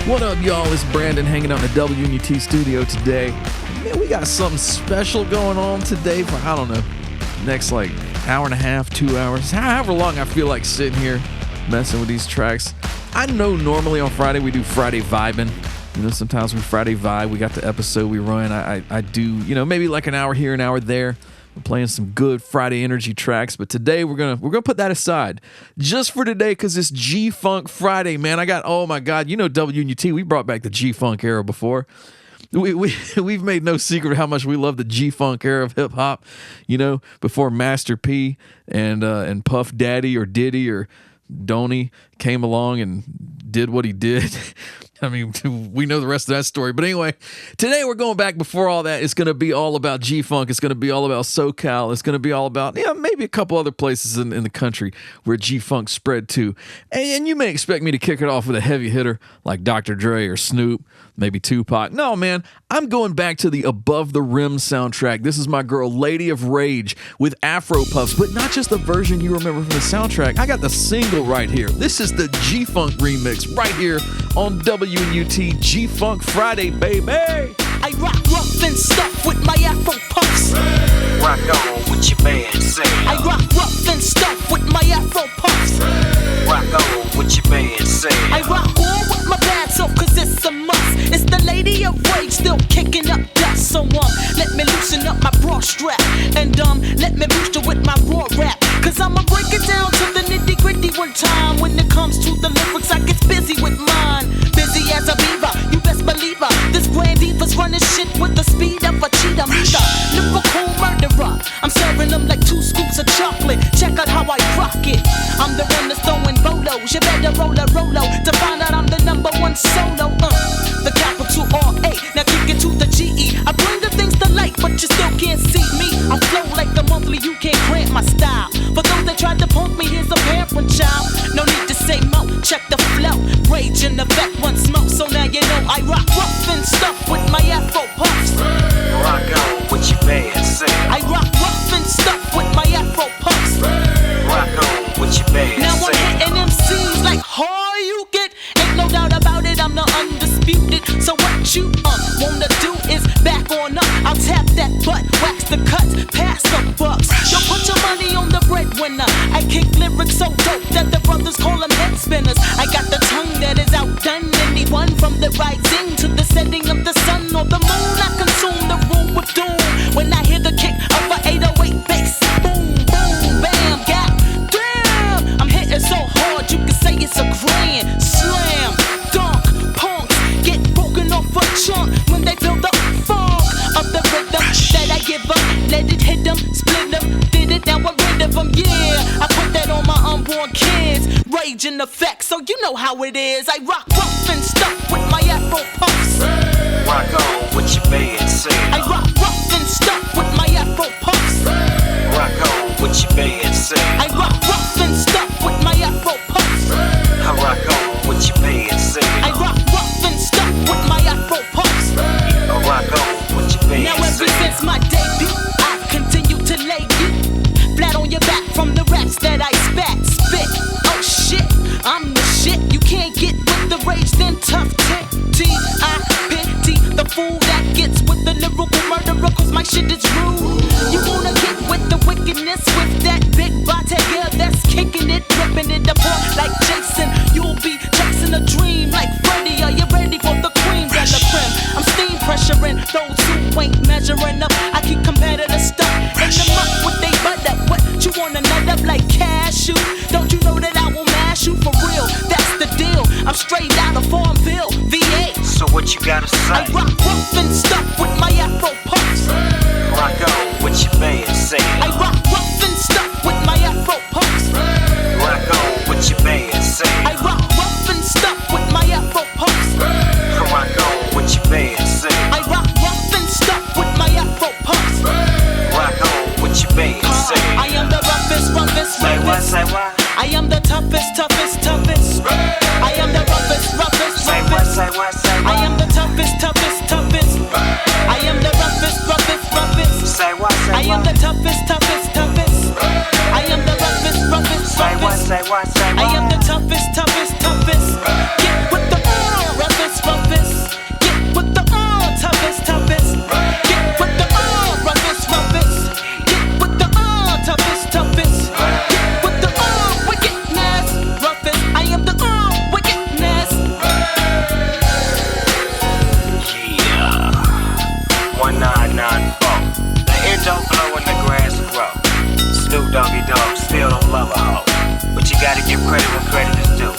What up, y'all? It's Brandon hanging out in the WNUT studio today. Man, we got something special going on today for, I don't know, next like hour and a half, 2 hours, however long I feel like sitting here messing with these tracks. I know normally on Friday we do Friday vibing. You know, sometimes we Friday vibe. We got the episode we run. I do, you know, maybe like an hour here, an hour there. We're playing some good Friday energy tracks, but today we're gonna put that aside just for today because it's G-Funk Friday, man. Oh my God, you know WNUT, we brought back the G-Funk era before. We've made no secret of how much we love the G-Funk era of hip hop. You know, before Master P and Puff Daddy or Diddy or Donnie came along and did what he did. I mean, we know the rest of that story. But anyway, today we're going back before all that. It's going to be all about G-Funk. It's going to be all about SoCal. It's going to be all about, maybe a couple other places in the country where G-Funk spread to. And you may expect me to kick it off with a heavy hitter like Dr. Dre or Snoop, maybe Tupac. No, man, I'm going back to the Above the Rim soundtrack. This is my girl, Lady of Rage, with Afro Puffs, but not just the version you remember from the soundtrack. I got the single right here. This is the G-Funk remix right here on WNUT G-Funk Friday, baby. I rock rough and stuff with my Afro Puffs. Rock on with your band, say. I rock rough and stuff with my Afro Puffs. Rock on with your band, say. I rock on with my bad self cause it's a must. It's the Lady of Rage still kicking up dust. So let me loosen up my bra strap. And let me boost it with my raw rap. Cause I'ma break it down to the nitty gritty one time. When it comes to the lyrics I get busy with mine. Busy as a beaver, you best believe her. This grand diva's running shit with the speed of a cheetah. Me the lyrical murderer. I'm serving them like 2 scoops of chocolate. Check out how I rock it. I'm the one that's throwing bolos. You better roll a Rolo to find out I'm the #1 solo. The capital R-A. Now kick it to the G-E. I bring the things to light, but you still can't see me. I flow like the monthly, you can't cramp my style. For those that tried to punk me, here's a parent child. No need to say mo, check the flow. Rage in the back, one smoke, so now you know I rock rough and stuff with my Afro Puffs. Rock on with your band, say. I rock rough and stuff with my Afro Puffs. Rock on with your band, now I'm hitting MCs like how you get. Ain't no doubt about it, I'm the undisputed. So what you wanna do is back on up. I'll tap that butt, wax the cuts, pass the bucks. Yo, put your money on the breadwinner. I kick lyrics so dope that the brothers call them head spinners. I got the tongue that is outdone anyone. From the rising to the setting of the sun or the moon, I consume the room with doom. When I hear the kick of a 808 bass, boom, boom, bam, god damn. I'm hitting so hard you can say it's a grand slam. Dunk, punks get broken off a chunk when they feel the funk of the rhythm that I give them. Let it hit them, split them, did it, now I'm rid of them, yeah. I put that on my unborn kids. Rage in effect, so you know how it is. I rock rough and stuff with my Afro Puffs. Rock on with your band, say. I rock rough and stuff with my Afro Puffs. Rock on with your band, say. I rock rough and stuff with my Afro Puffs. I rock on with your band, say. I rock rough and stuff with my Afro Puffs. I rock on with your band, now ever since my debut, I've continued to lay you flat on your back from the raps that I spit. Oh shit, I'm the shit. You can't get with the rage, then tough T-I-P-T. The fool that gets with the lyrical murderer, cause my shit is rude. You wanna get with the wickedness with that big body girl that's kicking it, ripping it apart like Jason. You'll be chasing a dream like Freddy. Are you ready for the cream de la creme? I'm steam pressuring those who ain't measuring up. I keep competitive stuff in the muck with they butt up. What you wanna nut up like cashew? Don't you know that I will mash you for real? That's the deal. I'm straight out of Farmville, VA. So what you gotta say? I rock rough and stuff with my Afro Puffs. Rock on with your band, say. I rock rough and stuff with my Afro Puffs. Rock on with your band, say. I rock rough and stuff with my Afro Puffs. Rock on with your band, say. I rock rough and stuff with my Afro Puffs. Rock on with your band, say. I am the roughest. Say what, say what? I am the toughest. I am the roughest. Say what, say what, say what? I am the toughest. I am the roughest. Say what, say what? I am the toughest. I am the roughest. Say what, say what, say what? I am the toughest. gotta give credit when credit is due.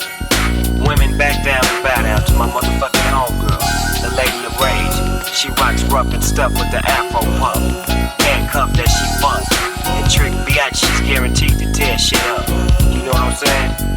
Women back down and bow down to my motherfucking homegirl, the lady of rage. She rocks rough and stuff with the afro pump. Handcuffed that she bust. And Trick Biatch, she's guaranteed to tear shit up. You know what I'm saying?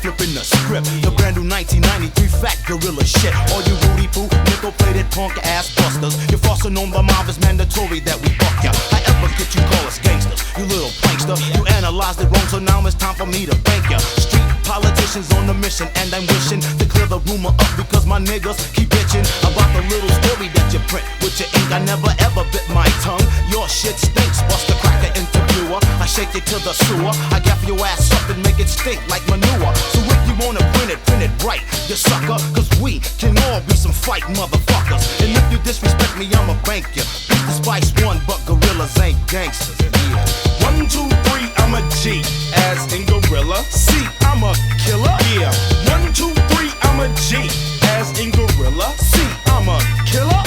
Flipping the script, the brand new 1993 fat gorilla shit. All you Rudy Poo, nickel-plated punk ass busters, you're flossing on the mob, it's mandatory that we fuck ya. However could you call us gangsters, you little prankster? You analyzed it wrong, so now it's time for me to thank ya. Street politicians on the mission, and I'm wishing to clear the rumor up because my niggas keep bitching about the little story that you print with your ink. I never ever bit my tongue. Your shit stinks, bust the cracker interviewer. I shake it to the sewer. I gaff your ass up and make it stink like manure. So if you wanna print it right, you sucker. Cause we can all be some fight motherfuckers. And if you disrespect me, I'ma bank ya. Beat the Spice One, but gorillas ain't gangsters. Yeah. 1, 2, 3, I'm a G, as in gorilla. C, I'm a killer. Yeah. 1, 2, 3, I'm a G, as in gorilla. C, I'm a killer.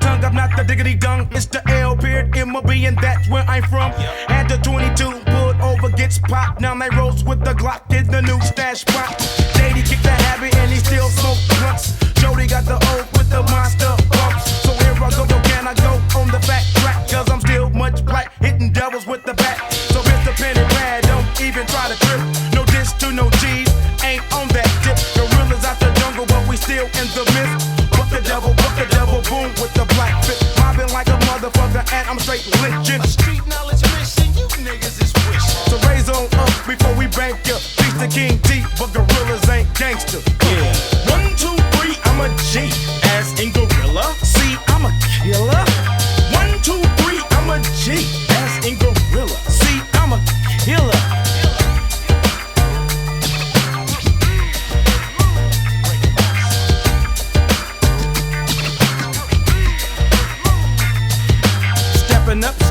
Tongue, I'm not the diggity dung, it's the L period M.O.B. and that's where I'm from. Had the 22 pulled over, gets popped. Now they roast with the Glock in the new stash spot. JD kicked the habit and he still smoke blunts. Jody got the old with the monster bumps. So here I go, can I go on the fat track? Cause I'm still much black, hitting devils with the bat. So Mr. Penny Brad, don't even try to trip. No diss to no G's, ain't on that tip. Gorillas out the jungle, but we still in the mist. Buck the devil, boom with the black fit. Mobbing like a motherfucker, and I'm straight lynching. A street knowledge mission, you niggas is wishing. So raise on up before we bank ya. Beat the King D, but gorillas ain't gangster. Yeah. 1, 2, 3, I'm a G, as in gorilla. C, I'm a killer. 1, 2, 3, I'm a G, as in gorilla. C, I'm a killer.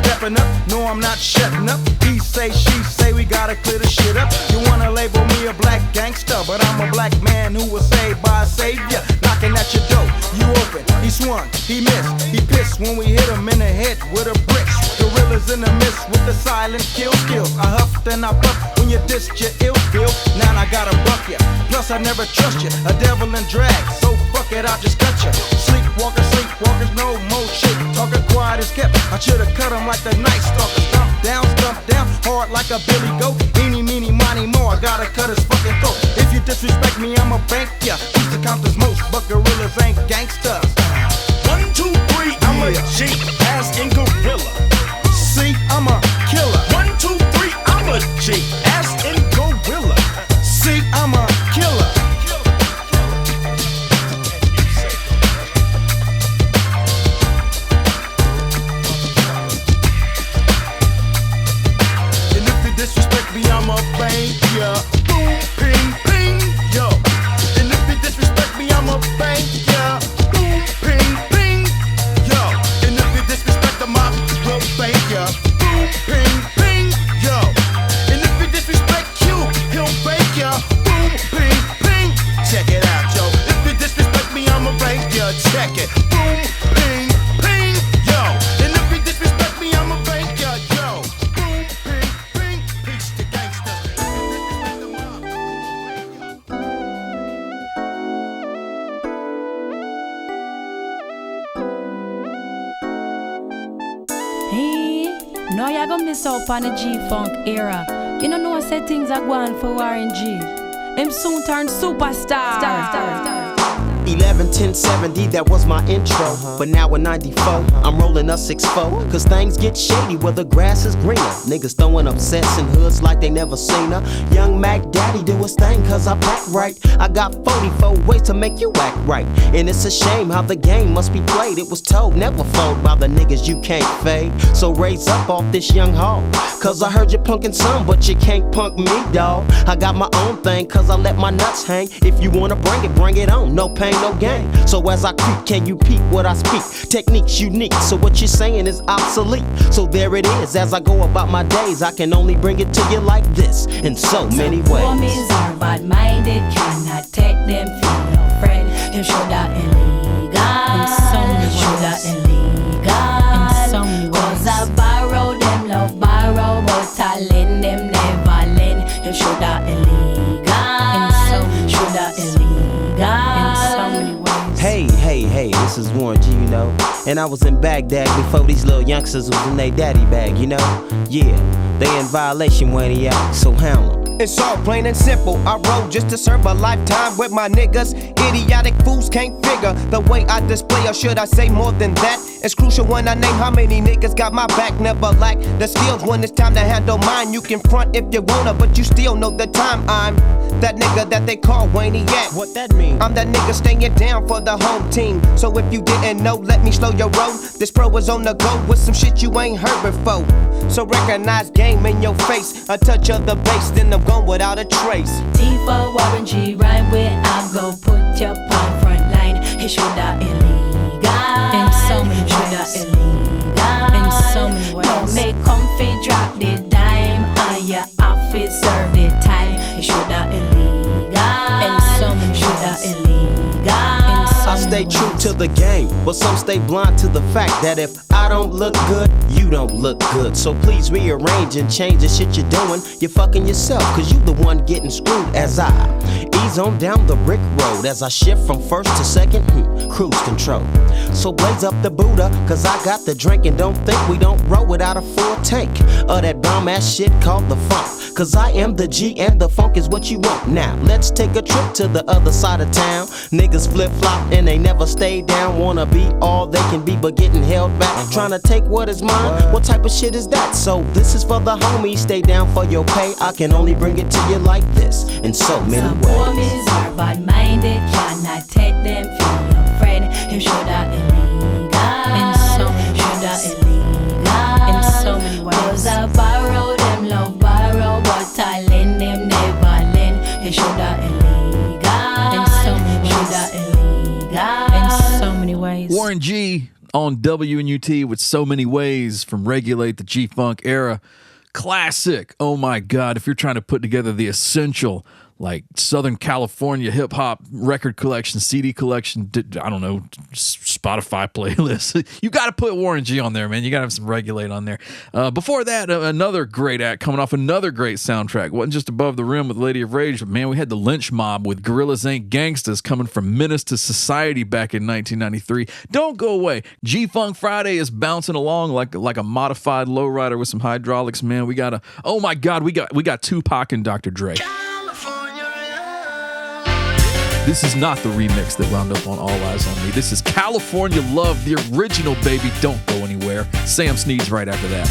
Stepping up, no I'm not shutting up. He say, she say, we gotta clear the shit up. You wanna label me a black gangster, but I'm a black man who was saved by a savior. Knocking at your door, you open, he swung, he missed, he pissed when we hit him in the head with a brick. Gorillas in the mist with the silent kill skills. I huffed and I puffed when you dissed your ill feel. Now I gotta buck ya, plus I never trust you. A devil in drag, so fuck it, I'll just cut ya. Sleepwalkers, no more shit. Talking quiet as kept, I should've cut him like the Night Stalker. Stomp down, hard like a Billy Goat. Eeny, meeny, miny, mo, I gotta cut his fucking throat. If you disrespect me, I'ma bank ya. Used to count as most, but gorillas ain't gangsters. 1, 2, 3, I'm a G, as in gorilla. C, I'm a killer. 1, 2, 3, I'm a G, as in gorilla. C, I'm a killer. Disrespect me, I'ma bang ya. Boom, ping, ping, yo. And if you disrespect me, I'ma bang ya. Boom, ping, ping, yo. And if you disrespect the mob, we'll bang ya. Boom, ping, ping, yo. And if you disrespect you, he'll bang ya. Boom, ping, ping. Check it out, yo. If you disrespect me, I'ma bang ya. Check it. Boom, ping, ping, yo. And if you disrespect me, I'ma bang ya, yo. Boom, ping, ping. Peace to gangsters. Hey, now you're gonna miss out on the G-Funk era. You don't know I said things are going for Warren G. Him soon turn superstar. 11, 10, 70, that was my intro. But now in 94, I'm rolling a 6-4. Cause things get shady where the grass is greener. Niggas throwing up sets in hoods like they never seen her. Young Mac Daddy do his thing cause I pack right. I got 44 ways to make you act right. And it's a shame how the game must be played. It was told never fold by the niggas you can't fade. So raise up off this young hog. Cause I heard you punkin' some, but you can't punk me, dawg. I got my own thing cause I let my nuts hang. If you wanna bring it on. No pain, no gain. So as I creep, can you peep what I speak? Techniques unique, so what you're saying is obsolete. So there it is, as I go about my days, I can only bring it to you like this, in so many ways. Homies are bad-minded, cannot take them feel no friend. Them shoulda illegal, in so many shoulda illegal, in so many ways. Cause I borrow them, love borrow, but I lend them, never lend. Them shoulda illegal, in so many shoulda illegal. Hey, this is Warren G, you know. And I was in Baghdad before these little youngsters was in their daddy bag, you know. Yeah, they in violation when he out, so handle 'em. It's all plain and simple. I roll just to serve a lifetime with my niggas. Idiotic fools can't figure the way I display, or should I say more than that? It's crucial when I name how many niggas got my back. Never lack the skills when it's time to handle mine. You can front if you wanna, but you still know the time. I'm that nigga that they call Wayne-Yak. What that mean? I'm that nigga staying down for the home team. So if you didn't know, let me slow your roll. This pro is on the go with some shit you ain't heard before. So recognize game in your face. A touch of the bass, then I'm gone without a trace. T for Warren G, rhyme where I go. Put your palm front line. He shoulda illegal. In so many shoulda illegal. In so many ways. Don't make comfy drop the dime. On your office serve the time. He shoulda illegal. In so many shoulda illegal. I stay true to the game, but some stay blind to the fact that if I don't look good, you don't look good. So please rearrange and change the shit you're doing. You're fucking yourself, cause you the one getting screwed. As I ease on down the brick road, as I shift from first to second, cruise control. So blaze up the Buddha, cause I got the drink. And don't think we don't roll without a full tank of that bomb ass shit called the funk. Cause I am the G and the funk is what you want. Now let's take a trip to the other side of town. Niggas flip flop and they never stay down. Wanna be all they can be but getting held back. Trying to take what is mine, what type of shit is that? So this is for the homies, stay down for your pay. I can only bring it to you like this, in so many Some ways. homies are bad-minded, cannot take them feel your friend. Them shoulda illegal, in so many shoulda illegal, in so many ways. Cause I borrow them, love borrow, but I lend them, never lend. They shoulda illegal, in so many shoulda illegal, in so many ways. Warren G on WNUT with So Many Ways from Regulate the G-Funk Era. Classic. Oh my God. If you're trying to put together the essential, like Southern California hip hop record collection, CD collection, I don't know, Spotify playlist, you got to put Warren G on there, man. You got to have some Regulate on there. Before that, another great act coming off another great soundtrack. Wasn't just Above the Rim with Lady of Rage, but man, we had the Lynch Mob with Gorillas Ain't Gangstas coming from Menace to Society back in 1993. Don't go away. G-Funk Friday is bouncing along like a modified lowrider with some hydraulics, man. We got oh my God, we got Tupac and Dr. Dre. This is not the remix that wound up on All Eyes on Me. This is California Love, the original, baby. Don't go anywhere. Sam Snead's right after that.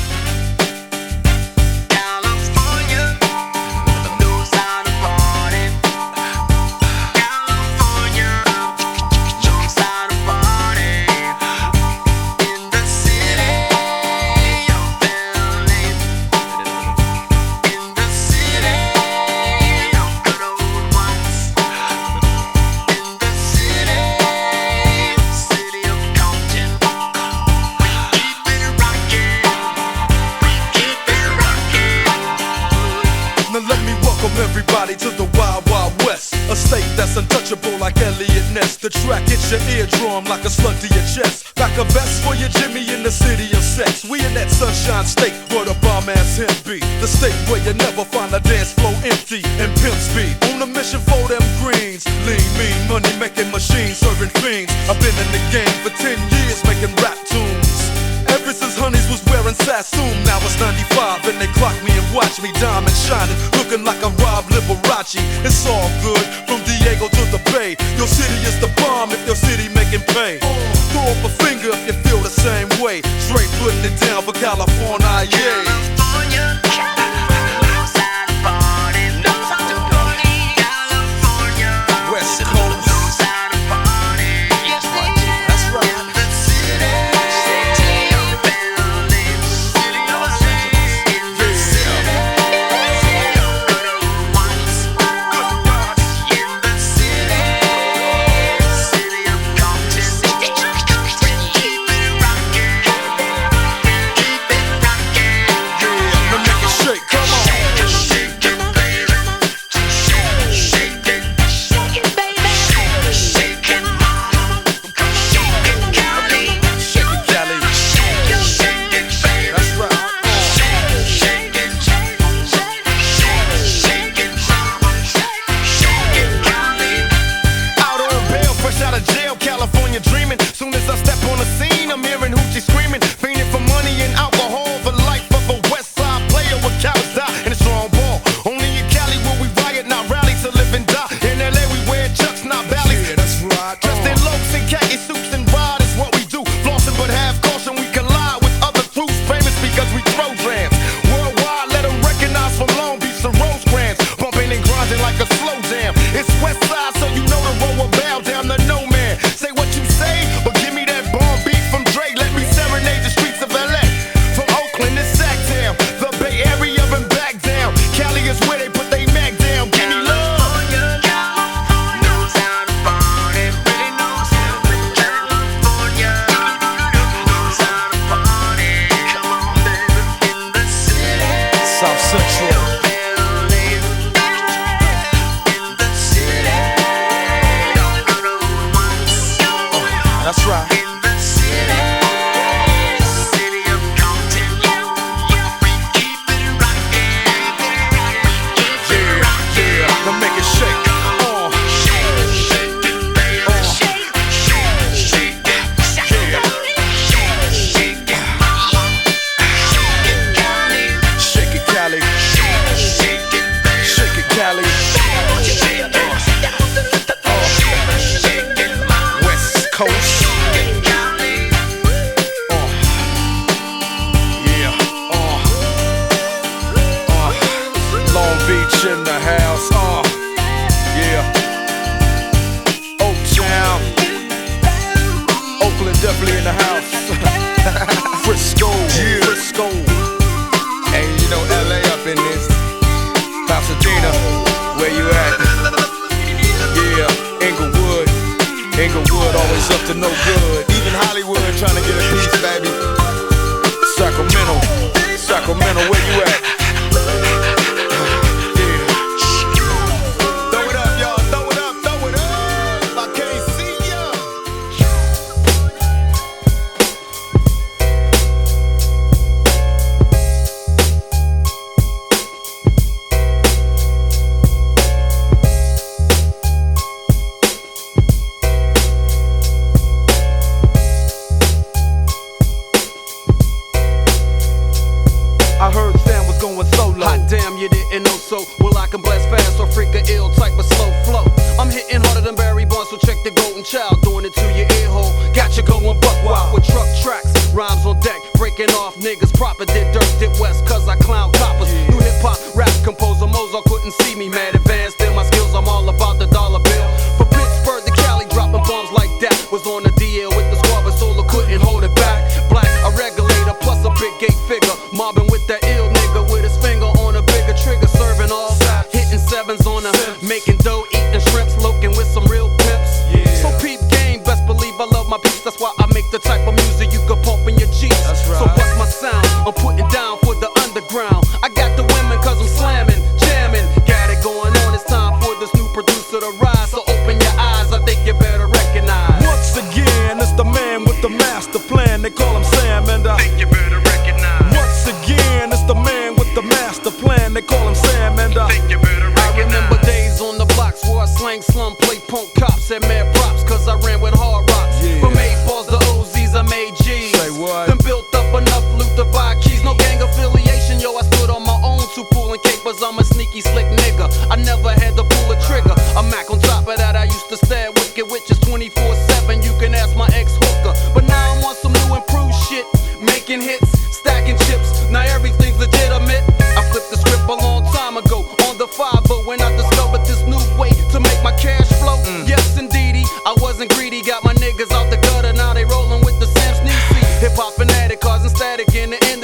Everybody to the Wild Wild West, a state that's untouchable like Elliot Ness. The track hits your eardrum like a slug to your chest. Back a vest for your Jimmy in the city of sex. We in that sunshine state where the bomb ass him be. The state where you never find a dance floor empty and pimp speed. On a mission for them greens. Lean, mean, money making machines serving fiends. I've been in the game for 10 years making rap tunes. Ever since Honeys was wearing Sassoon, now it's 95 and they clock me and watch me diamond shining, looking like a Rob Liberace. It's all good, from Diego to the Bay. say your city is the bomb if your city making pay. Throw up a finger if you feel the same way. Straight putting it down for California, yeah. West Coast. That's right. That's right. In the house, yeah. Oaktown, Oakland definitely in the house. Frisco, yeah. Frisco, and you know LA up in this. Pasadena, where you at? Yeah, Inglewood, always up to no good. Even Hollywood trying to get a piece, baby. Sacramento, where you at? Hot damn, you didn't know so. Well, I can blast fast or freak a ill type of slow flow. I'm hitting harder than Barry Bonds, so check the golden child. Doing it to your ear hole. Got you going buck wild with truck tracks. Rhymes on deck, breaking off niggas. Proper did dirt, did west, cause I clown coppers. New hip hop, rap composer, Mozart couldn't see me. Mad advanced in my skills, I'm all about the dollar bill. For Pittsburgh to Cali, dropping bombs like that. Was on the DL with the squad, but Solar couldn't hold it back. Black, a regulator, plus a big gate figure. Mobbing with that ill nigga with his finger on a bigger trigger, serving all hitting sevens on a making dough, eating shrimps, loking with some real pimps. So peep game, best believe I love my peace. That's why I make the type of music you could pump in your Jeeps. So what's my sound? I'm putting down for the underground. I got the women cause I'm slamming, jamming. Got it going on, it's time for this new producer to rise. So open your eyes, I think you better recognize. Once again, it's the man with the master plan. They call him Sam, and I think you better recognize. Once again, it's the man with the master plan. They call him Sam, and I think you better recognize. I remember days on the blocks where I slang slum, play punk cops, had mad props, cause I ran with hard rocks. From 8 balls to OZs, I made G's. Say what? Then built up enough loot to buy keys. No gang affiliation, yo, I stood on my own, two pulling capers. I'm a sneaky slick nigga. I never had to pull a trigger. A Mac on top of that, I used to stare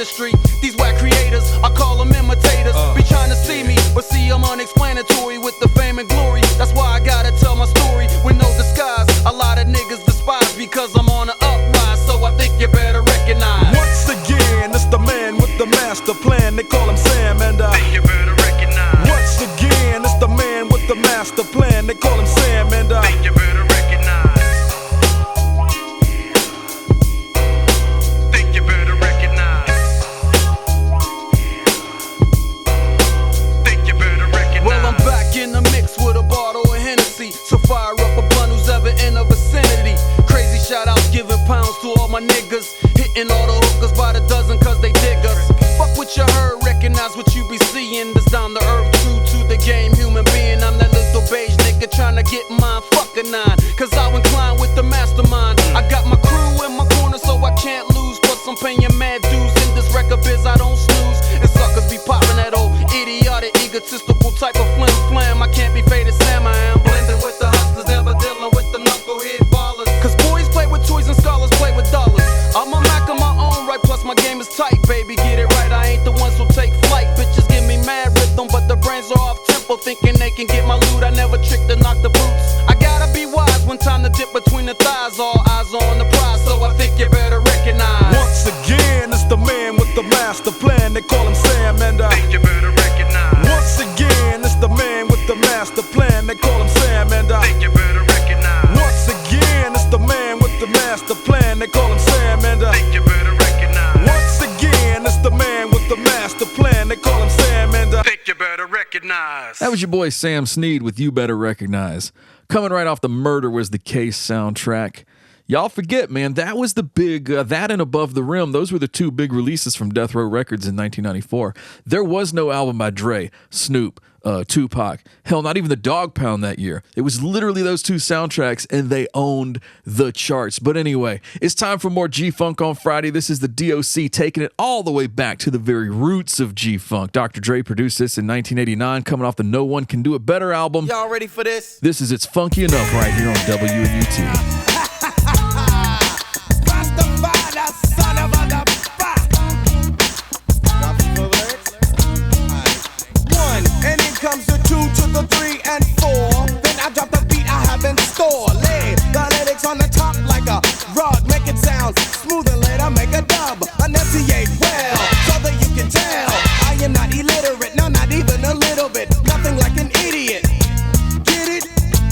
industry. These whack creators, I call them imitators. Be trying to see me, but see I'm unexplanatory with the fame and glory. That's why I gotta tell my story with no disguise. A lot of niggas despise because I'm on the uprise, so I think you better recognize. Once again, it's the man with the master plan. They call him Sam, and I Think you better recognize. once again, it's the man with the master plan. They call him Sam, and I Think you better recognize. Think you better recognize. Think you better recognize. Well, I'm back in the mix with a bottle of Hennessy, so fire up a blunt who's ever in the vicinity. Crazy shout outs giving pounds to all my niggas, hitting all the hookers by the dozen cause they dig us. Fuck what you heard, recognize what you be seeing. This down to earth, true to the game, human being. I'm that little beige nigga trying to get mine, fuck a nine, cause I incline with the mastermind. I got my crew in my corner so I can't lose, plus I'm paying mad dues in this record biz, I don't snooze. And suckers be popping that old idiotic, egotistical type of flim flam. I can't be faded Sam, I am blending with the hustlers, never dealing with the knucklehead ballers. Cause boys play with toys and scholars play with dollars. I'm a Mac on my own right, plus my game is tight, baby, get it right. I ain't the ones who take flight, bitches give me mad rhythm, but the brains are off tempo, thinking they can get my loot. I never trick to knock the boots. I gotta be wise when time to dip between the thighs, all eyes on the prize, so I think you better recognize. once again, it's the man with the master plan. They call him Sam, and I Think you better recognize. once again, it's the man with the master plan. They call him Sam, and I Think you better recognize. once again, it's the man with the master plan. They call him Sam, and I Think you better recognize. once again, it's the man with the master plan. They call him Sam, and I Think you better recognize. That was your boy Sam Sneed with You Better Recognize. Coming right off the Murder Was the Case soundtrack. Y'all forget, man, that was the big, that and Above the Rim, those were the two big releases from Death Row Records in 1994. There was no album by Dre, Snoop, Tupac, hell, not even the Dog Pound that year. It was literally those two soundtracks, and they owned the charts. But anyway, it's time for more G-Funk on Friday. This is the DOC taking it all the way back to the very roots of G-Funk. Dr. Dre produced this in 1989, coming off the No One Can Do It Better album. Y'all ready for this? This is It's Funky Enough right here on WNUT. And in comes the 2 to the 3 and 4. Then I drop the beat I have in store. Lay the lyrics on the top like a rod. Make it sound smooth and later make a dub. Enunciate well so that you can tell I am not illiterate, no, not even a little bit. Nothing like an idiot. Get it?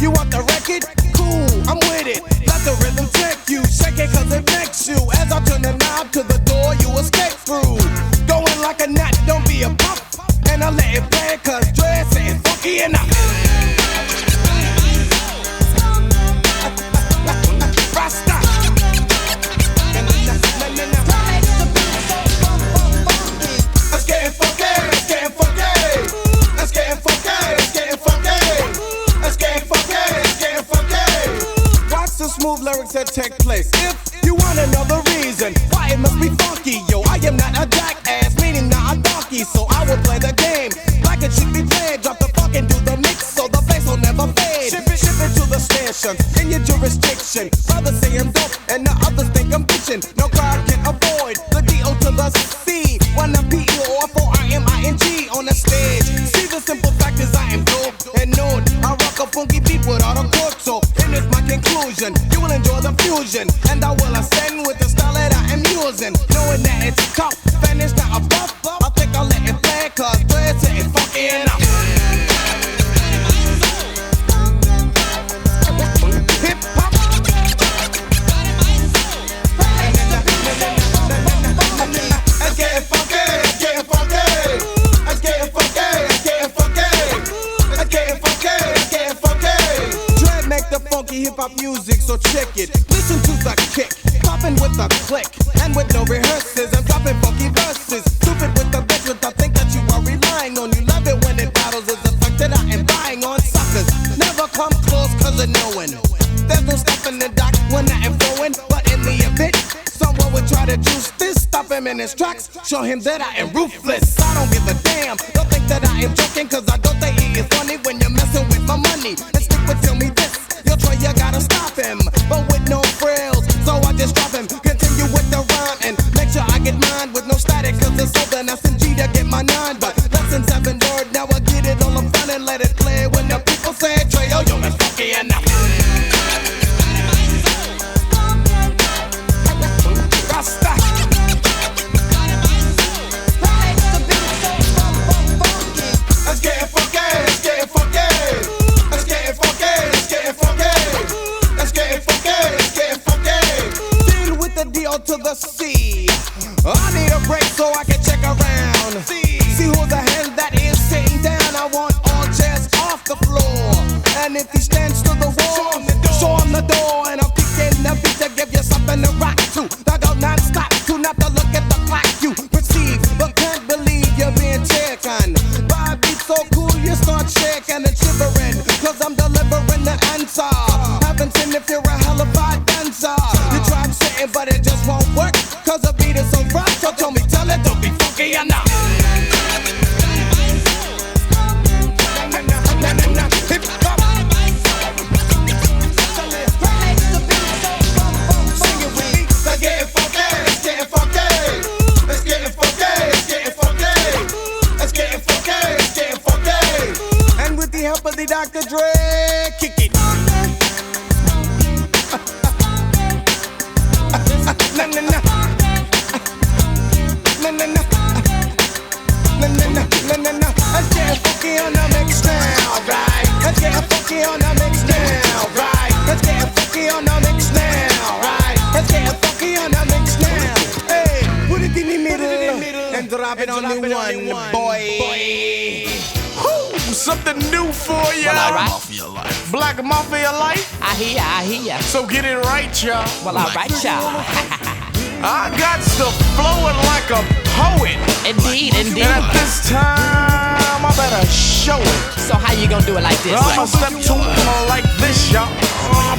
You want the record? Cool, I'm with it. Let the rhythm take you. Shake it cause it makes you. As I turn the knob to the door, you escape through. Going like a gnat, don't be a pup. And I let it play cause Dre saying funky enough. Rasta. Let's get funky, let's get funky. Let's get funky, let's get funky. Let's get funky, let's get funky. Watch the smooth lyrics that take place. If you want another reason why it must be funky, yo, I am not a jackass, meaning not a donkey, so I will play the game like it should be played. Drop the funk and do the mix so the bass will never fade. Ship it to the station in your jurisdiction. Brothers say I'm dope and the others think I'm bitchin'. No crowd can avoid the D.O. to the C. When I'm P-E-O-F-O-I-M-I-N-G on the stage. See the simple fact is I am dope and known. I rock a funky beat without a chord, so in this my conclusion. You will enjoy the fusion and I will ascend with the style that I am using. Knowing that it's tough and it's not a buff. I think I'll let it play cause Dre's saying funky enough. Hip hop. Let's get funky, let's get funky. Let's get funky, let's get funky. Let's get funky, let's get funky. Dre make the funky hip hop music, so check it. Listen to the kick, popping with a click, and with no rehearsals, I'm dropping funky verses. Stupid with the bitch with the think that you are relying on. You love it when it battles, it's the fact that I am buying on suckers. Never come close cause of knowing. There's no stopping the doc when I am flowing, but in the event someone would try to juice this, stop him in his tracks, show him that I am ruthless. I don't give a damn, don't think that I am joking, cause I don't think it is funny when you're messing with my money. And stick with tell me this, you'll try, you gotta stop him, but with no frills, so I just drop him. Continue you with the rhyme and make sure I get mine with no static, cause it's over and SMG to get my 9. But lessons have been learned, now I get it all I'm fun and let it play. When the people say Trey, yo, that's funky enough. Rasta. Let's get it funky, let's get it funky. Let's get it funky, let's get it funky. Let's get it funky, let's get it funky. Deal with the D to the C. I need a break so I can check around. See who's the hand that is sitting down. I want all chairs off the floor. And if he stands to the wall, show him the door. And I'm kicking the beat to give you something to rock to. I go non-stop, to not to look at the clock. You perceive, but can't believe you're being taken. By a beat so cool you start shaking and shivering, cause I'm delivering the answer. Haven't seen if you're a hellified dancer. You tried sitting but it just won't work, cause the beat is so rough. So tell me, tell it, don't be funky enough. Help of the Dr. Dre, kick it. Na na na, na na na, na na na, na na na. Let's get funky on the mix now, right? Let's get funky on the mix now, right? Let's get funky on the mix now, right? Let's get funky on the mix now. Hey, put it in the middle and drop it on the one, boy. Something new for ya. Well, alright. Mafia life. Black Mafia life. I hear ya. So get it right, y'all. Well, alright, y'all. I got stuff flowing like a poet. Indeed. And at this time, I better show it. So how you gonna do it like this? I'ma step to it like this, y'all.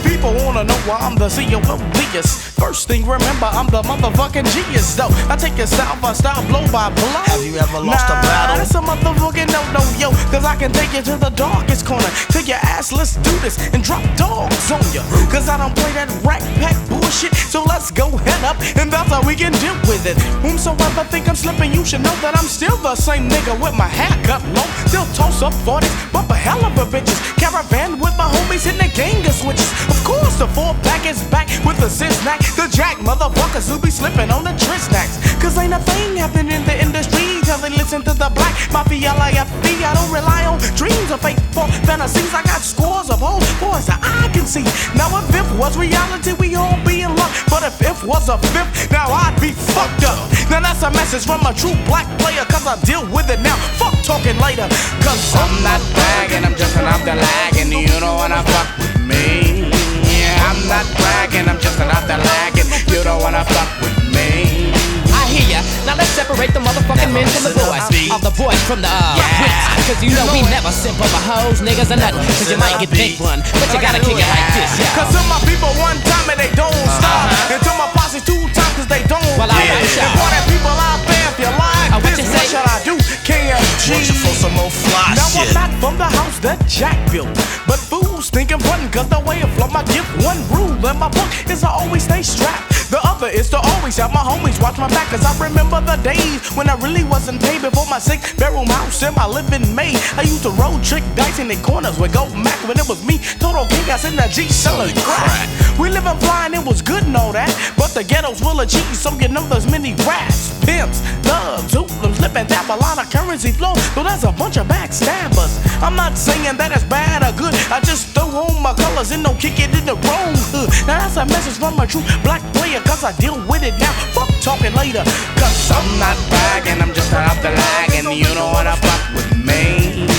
People wanna know why I'm the CEO of biggest. First thing, remember, I'm the motherfucking genius, though. I take it style by style, blow by blow. Have you ever lost a battle? That's a motherfucking no, yo. Cause I can take you to the darkest corner. Take your ass, let's do this and drop dogs on ya. Cause I don't play that rack pack bullshit. So let's go head up, and that's how we can deal with it. Whomsoever think I'm slipping, you should know that I'm still the same nigga with my hair cut low. Still toss up 40s, bump a hell of a bitches. Caravan with my homies in the gang of switches. Of course, the 4-pack is back with the sis-snack. The jack motherfuckers who be slipping on the trisnacks. Cause ain't a thing happening in the industry till they listen to the Black Mafia LIFB. I don't rely on dreams or fake fantasies. I got scores of old boys that I can see. Now if it was reality, we all be in luck. But if it was a fifth, now I'd be fucked up. Now that's a message from a true black player, cause I deal with it now. Fuck talking later. Cause I'm not bragging, I'm just off the lag, and you don't wanna fuck with me. Yeah, I'm not bragging, I'm just off the lag, and you don't wanna fuck with me. I hear ya. Now let's separate the motherfucking men from the boys. Of the boys from the wits. Cause you know we never simp over hoes, niggas, or nothing. Cause you might get big one, but you gotta kick it like this, yeah. Cause to my people one time and they don't stop. And to my posse 2 times cause they don't. Well, alright, and for that people out there, if you like what this, you what say? should I do? KFG. For some more fly Now shit. I'm not from the house that Jack built, but fools thinking fun cause the way I flow my gift. One rule in my book is I always stay strapped. The other is to always have my homies watch my back. Cause I remember the days when I really wasn't paid before my 6-bedroom house in my living made. I used to roll trick dice in the corners with Gold Mac when it was me, Total Chaos in the G selling crack. We living flying, it was good and all that, but the ghetto's full of cheese, so you know there's many rats, pimps, thugs, hoodlums, lip and tap, a lot of currency flow. So there's a bunch of backstabbers. I'm not saying that it's bad or good, I just throw on my colors and don't kick it in the wrong hood. Now that's a message from a true black player, cause I deal with it now. Fuck talking later, cause I'm not bragging, I'm just off the lag, and you don't wanna fuck with me.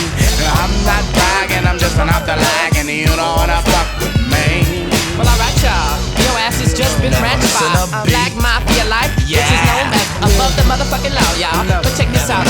I'm not bragging, I'm just off the lag, and you don't wanna fuck with me. Well, alright, y'all. Your ass has just been ratchet by Black Mafia life, which is known as above the motherfucking law, y'all. But check this out,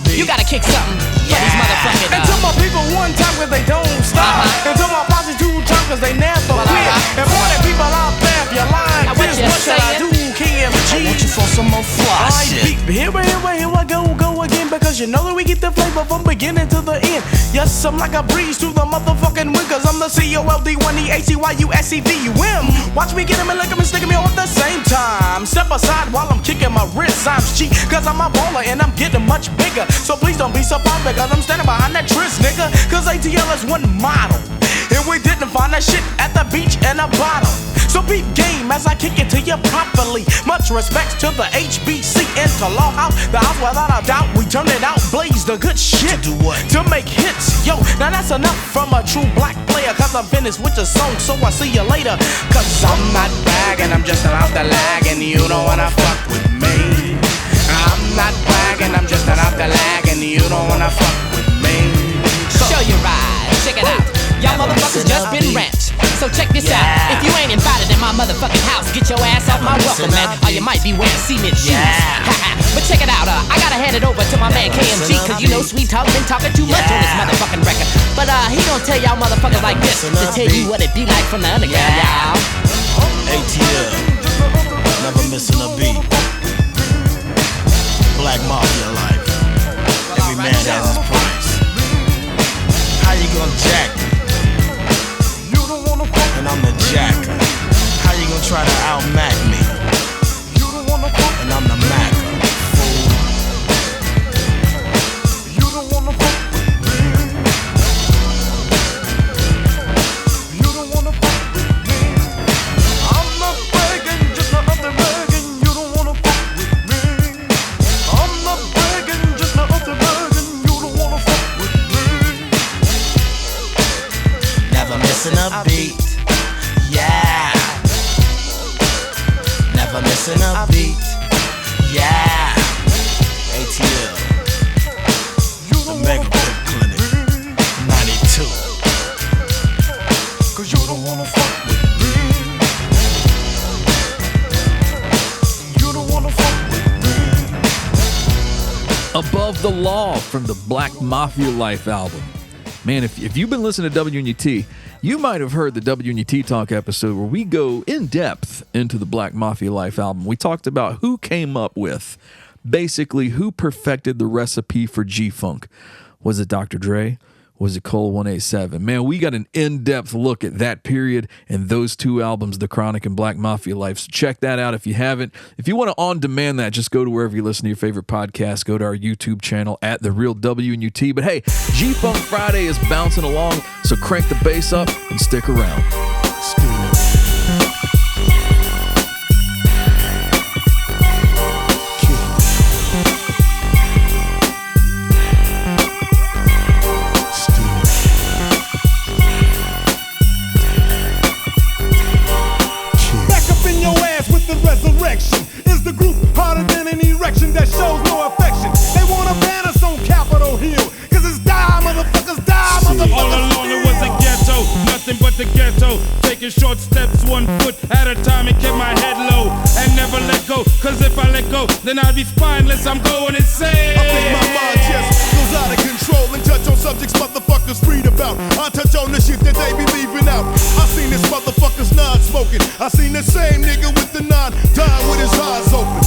you gotta kick something for these motherfucking And to my people one time cause they don't stop. And to my posse 2 times cause they never quit. And for the people out there, if you're lying, this what should I do? KMG. some more fly shit. Here I go again, because you know that we get the flavor from beginning to the end. Yes, I'm like a breeze through the motherfucking wind, cause I'm the COLD1EACYUSEVUM. Watch me get him and lick him and stick him all at the same time. Step aside while I'm kicking my wrist. I'm cheap, cause I'm a baller and I'm getting much bigger. So please don't be surprised, because I'm standing behind that tris, nigga. Cause ATL is one model, and we didn't find that shit at the beach in a bottle. So beat game as I kick it to you properly. Much respect to the HBC Interlaw House, the house without a doubt. We turn it out, blaze the good shit. To do what? To make hits. Yo, now that's enough from a true black player, cause I'm finished with the song, so I see you later. Cause I'm not bragging, I'm just about to lag, and you don't wanna fuck with me. I'm not bragging, I'm just about to lag, and you don't wanna fuck with me. Show your ride, check it out. Y'all motherfuckers just been ranched. So check this out. If you ain't invited in my motherfucking house, get your ass off my welcome mat, or you might be wearing cement shoes. But check it out, I gotta hand it over to my man KMG, cause you know Sweet Talk been talking too much on this motherfucking record. But he gon' tell y'all motherfuckers like this, to tell you what it be like from the underground, y'all. ATL, never missing a beat. Black Mafia life. Every man has his price. How you gonna jack me? And I'm the jacker. How you gonna try to outmac me? And I'm the macker. Fool. You don't wanna fuck with me. You don't wanna fuck with me. I'm not bragging, just not up there bragging. You don't wanna fuck with me. I'm not bragging, just not up there bragging. You don't wanna fuck with me. Never missing a beat. Yeah. Never missing a beat. Yeah. ATL. The Mega Pimp Clinic. 92. Cause you don't wanna fuck with me. You don't wanna fuck with me. Above the Law from the Black Mafia Life album. Man, if you've been listening to WNUT, you might have heard the WNUT Talk episode where we go in depth into the Black Mafia Life album. We talked about who came up with, basically who perfected the recipe for G-Funk. Was it Dr. Dre? Was it Cole 187? Man, we got an in-depth look at that period and those two albums, The Chronic and Black Mafia Life. So check that out if you haven't. If you want to on-demand that, just go to wherever you listen to your favorite podcast. Go to our YouTube channel at The Real WNUT. But hey, G-Funk Friday is bouncing along, so crank the bass up and stick around. Resurrection is the group harder than an erection that shows no affection. They wanna ban us on Capitol Hill, cause it's die, motherfuckers, die, motherfuckers. All along it was a ghetto, nothing but the ghetto. Taking short steps, 1 foot at a time, and kept my head low and never let go. Cause if I let go, then I'll be spineless. I'm going insane. I think my mind just goes out of control and touch on subjects motherfuckers read about. I touch on the shit that they be leaving out. I seen this motherfucker's non-smoking. I seen the same nigga with the nine dying with his eyes open.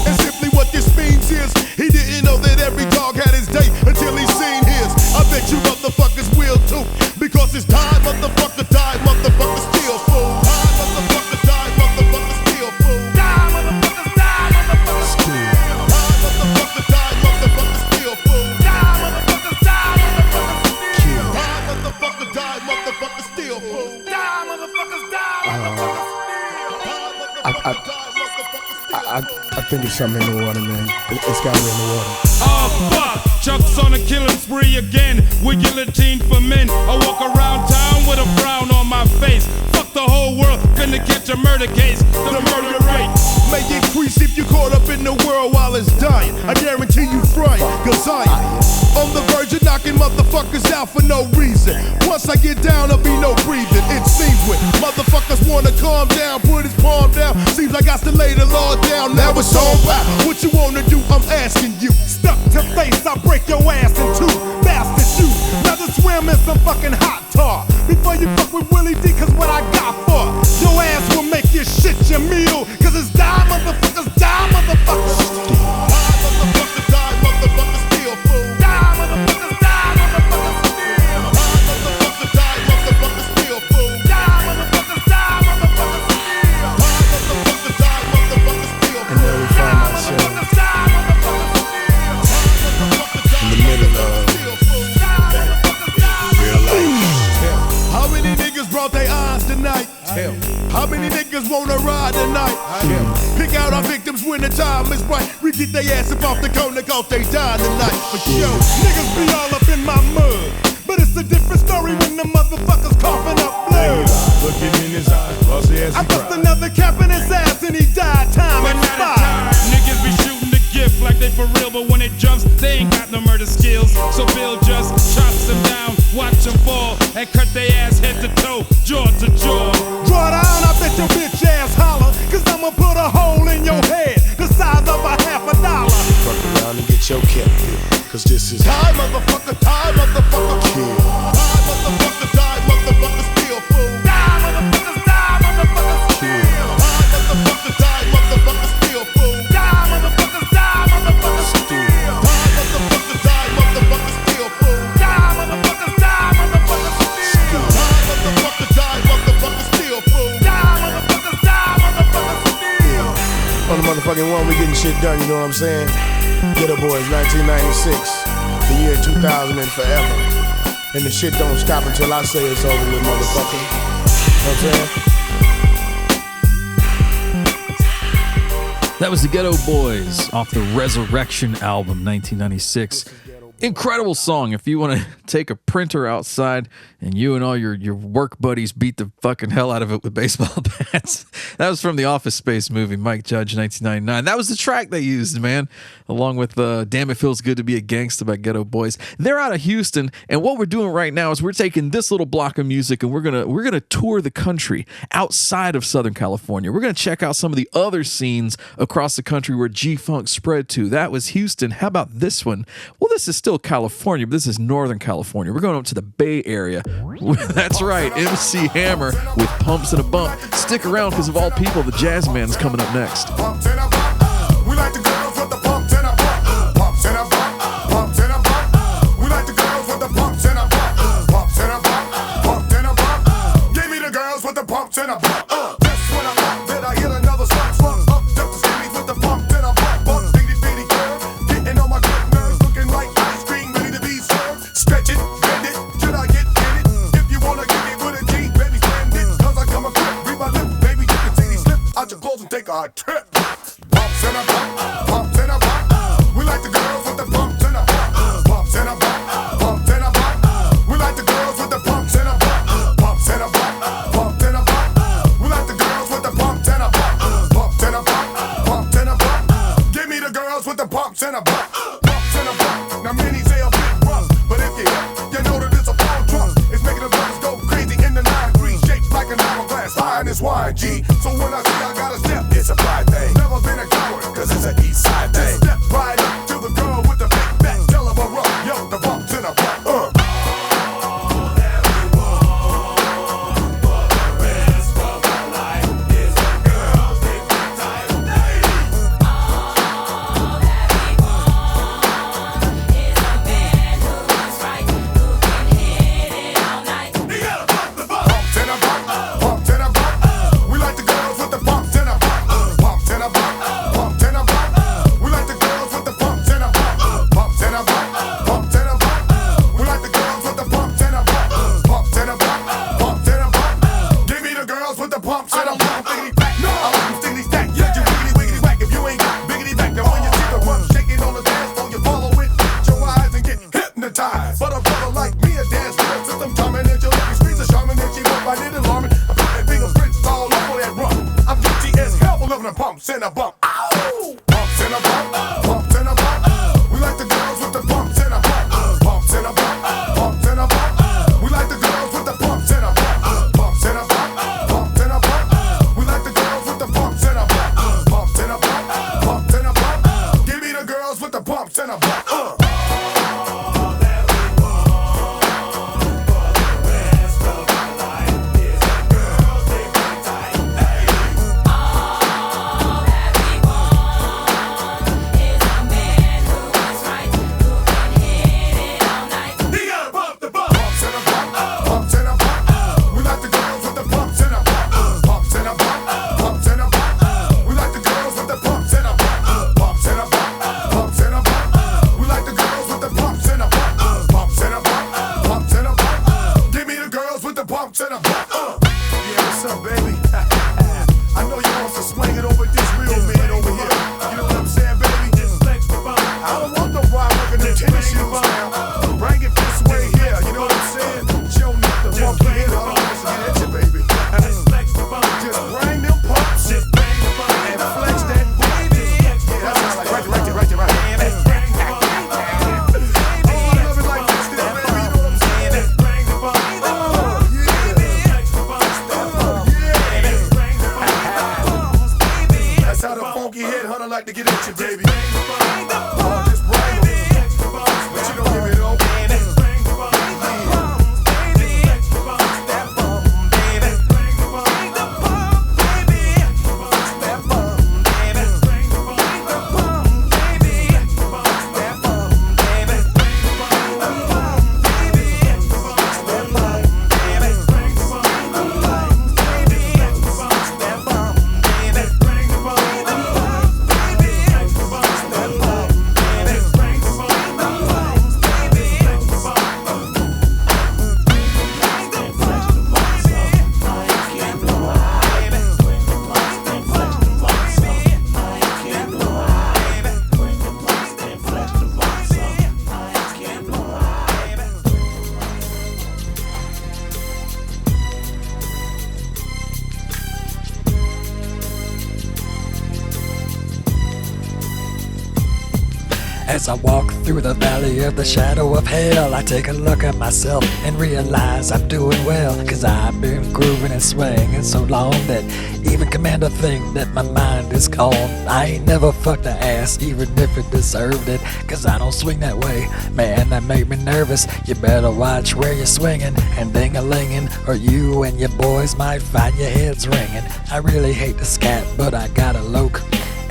And simply what this means is he didn't know that every dog had his day until he seen his. I bet you motherfuckers will too, because it's time, motherfucker, die, motherfucker, still fool. Die, motherfucker, die, motherfucker, still fool. Die, motherfuckers, die, motherfucker, still. Die, motherfucker, die, motherfucker, still fool. Die, motherfuckers, die, motherfucker, still. Die, motherfucker, die, motherfucker, still fool. Die, motherfuckers, die, motherfucker, still. I think it's something in the water, man. It's got to be in the water. Oh, fuck. Chuck's on a killing spree again with guillotine for men. I walk around town with a frown on my face. Fuck the whole world, gonna catch a murder case. The murder rate may increase if you caught up in the world while it's dying. I guarantee you frying, cause I am on the verge of knocking motherfuckers out for no reason. Once I get down, there'll be no breathing. It seems when motherfuckers wanna calm down, put his palm down. Seems like I still lay the law down. Now it's on back. What you wanna do? I'm asking you. Stuck to face, I break your ass in two. Bastard you, rather swim in some fucking hot tar before you fuck with Willie D, cause what I got for your ass will make your shit your meal. Cause it's die, motherfuckers, die, motherfuckers. niggas wanna ride tonight. Pick out our victims when the time is right. We get their ass up off the corner cause they die tonight. For sure, niggas be all up in my mud. But it's a different story when the motherfuckers coughing up blood. Look him in his eyes, bust his ass. I bust another cap in his ass and he died. Time expired. Niggas be shooting the gift like they for real, but when it jumps, they ain't got no murder skills. So Bill just chops them down, watch them fall, and cut their ass head to toe, jaw to jaw. Draw down, I bet your bitch ass holler, cause I'ma put a hole in your head, the size of a $50. Fuck around and get your kip, cause this is die, motherfucker, kill. Die, motherfucker, die, motherfucker, steal, fool. Die, motherfuckers, die, motherfucker, steal. Die, motherfucker, die, motherfucker, steal, fool. Die, motherfuckers, die, motherfucker, steal. Die, motherfucker, die, motherfucker, steal, fool. Die, motherfuckers, die, motherfucker, steal. Die, motherfucker, die, motherfucker, steal, fool. Die, motherfuckers, die, motherfucker, steal. on the motherfucking one, we getting shit done, you know what I'm saying? Ghetto Boys, 1996, the year 2000 and forever. And the shit don't stop until I say it's over with, motherfucker. You know what I'm saying? That was the Ghetto Boys off the Resurrection album, 1996. Incredible song. If you want to take a printer outside and you and all your work buddies beat the fucking hell out of it with baseball bats. That was from the Office Space movie, Mike Judge, 1999. That was the track they used, man, along with Damn It Feels Good to Be a Gangsta by Ghetto Boys. They're out of Houston, and what we're doing right now is we're taking this little block of music and we're gonna tour the country outside of Southern California. We're gonna check out some of the other scenes across the country where G-Funk spread to. That was Houston. How about this one? Well, this is still California, but this is Northern California. We're going up to the Bay Area. That's right, MC Hammer with Pumps and a Bump. Stick around because of all people, the Jazz Man's coming up next. We like the girls with the pumps and a bump. Pumps and a bump. Pumps and a bump. We like the girls with the pumps and a bump. Pumps and a bump. Pumps and a bump. Give me the girls with the pumps and a bump. That's when I thought that I hit another slump. Up just the skinny with the pumps and a bump. Bump, diggity, bitty girl. Getting on my good nerves, looking like ice cream ready to be served. Stretch it, bend it, till I get in it. If you wanna get it with a G, baby, stand it. Cause I come equipped. Read my lips, baby, you can see me slip out your clothes and take a trip. Pumps and a bump, pumps and a bump. We like the girls with the pumps and a bump. Pumps and a bump, pumps and a bump. We like the girls with the pumps and a bump. Pumps and a bump, pumps and a bump. We like the girls with the pumps and a bump. Pumps and a bump, pumps and a bump. Give me the girls with the pumps and a bump. Pumps and a bump. Now many say a bit rough, but if you hip, you know that it's a fall drunk. It's making the brothers go crazy in the 9-3, shaped like an hourglass, high in its YG. So when I say I gotta step, it's a pride thing. Never been a coward, cause it's an east side thing. Step right up to the girl with the big back, tell her a rough, yo, the bumps and a bump. We like the that hunter like to get at you, baby. Just bring 'em. But you don't give it all. As I walk through the valley of the shadow of hell, I take a look at myself and realize I'm doing well. Cause I've been grooving and swinging so long that even Commander think that my mind is gone. I ain't never fucked an ass even if it deserved it, cause I don't swing that way. Man, that made me nervous. You better watch where you're swinging and ding-a-linging, or you and your boys might find your heads ringing. I really hate the scat, but I gotta loke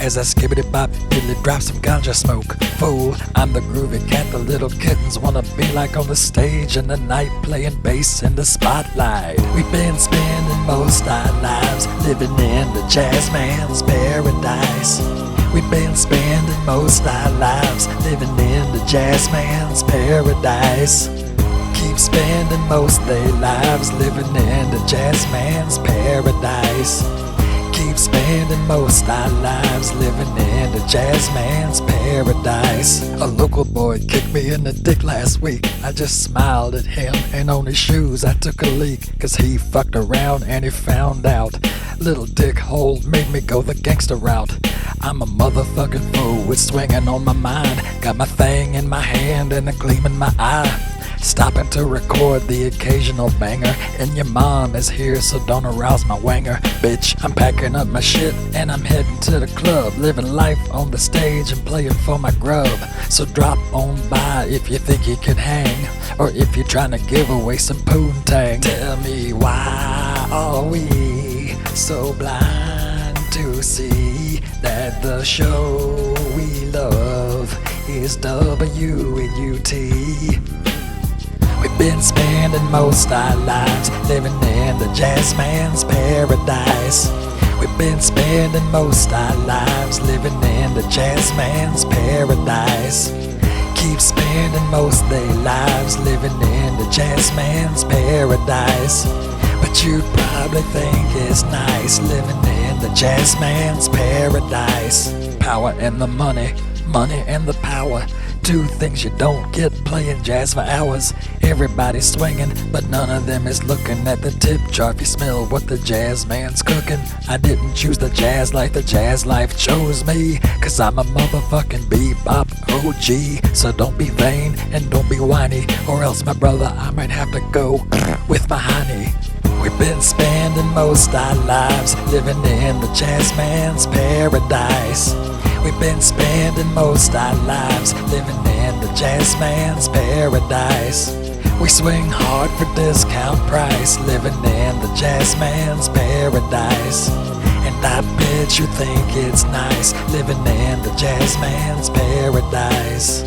as I skibbity bop, diddly drop some ganja smoke. Fool, I'm the groovy cat the little kittens wanna be like on the stage in the night, playing bass in the spotlight. We've been spending most our lives living in the jazz man's paradise. We've been spending most our lives living in the jazz man's paradise. Keep spending most their lives living in the jazz man's paradise. Keep spending most our lives living in the jazz man's paradise. A local boy kicked me in the dick last week. I just smiled at him, and on his shoes I took a leak, cause he fucked around and he found out. Little dick hole made me go the gangsta route. I'm a motherfucking fool with swinging on my mind. Got my thing in my hand and a gleam in my eye. Stopping to record the occasional banger, and your mom is here, so don't arouse my wanger. Bitch, I'm packing up my shit and I'm heading to the club, living life on the stage and playing for my grub. So drop on by if you think you can hang, or if you're trying to give away some poontang. Tell me, why are we so blind to see that the show we love is WNUT? We've been spending most our lives living in the jazz man's paradise. We've been spending most our lives living in the jazz man's paradise. Keep spending most their lives living in the jazz man's paradise. But you'd probably think it's nice living in the jazz man's paradise. Power and the money, money and the power. Two things you don't get playing jazz for hours. Everybody's swinging, but none of them is looking at the tip jar if you smell what the jazz man's cooking. I didn't choose the jazz like the jazz life chose me, cause I'm a motherfucking bebop OG. So don't be vain and don't be whiny, or else my brother, I might have to go with my honey. We've been spending most our lives living in the jazz man's paradise. We've been spending most our lives living in the jazz man's paradise. We swing hard for discount price, living in the jazz man's paradise. And I bet you think it's nice living in the jazz man's paradise.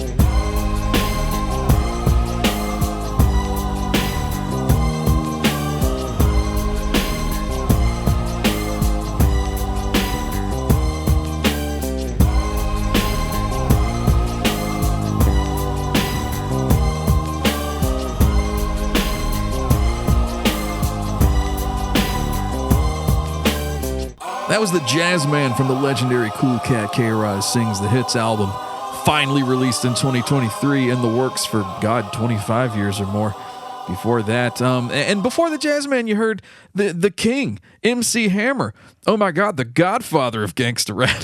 That was the Jazz Man from the legendary Cool Cat K-Rise Sings the Hits album, finally released in 2023, in the works for, 25 years or more before that. And before the Jazz Man, you heard the King, MC Hammer. Oh my God, the godfather of gangsta rap.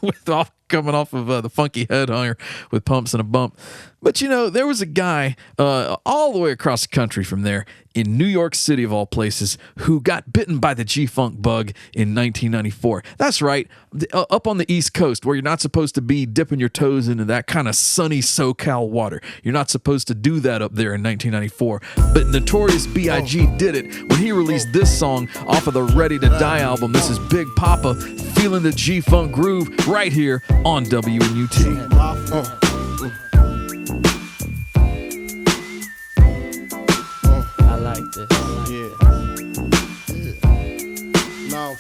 With coming off of the Funky Headhunger with Pumps and a Bump. But you know, there was a guy all the way across the country from there in New York City, of all places, who got bitten by the G-Funk bug in 1994. That's right, up on the East Coast, where you're not supposed to be dipping your toes into that kind of sunny SoCal water. You're not supposed to do that up there in 1994. But Notorious B.I.G. did it when he released this song off of the Ready to Die album. This is Big Papa, feeling the G-Funk groove right here on WNUT. I like this. Now,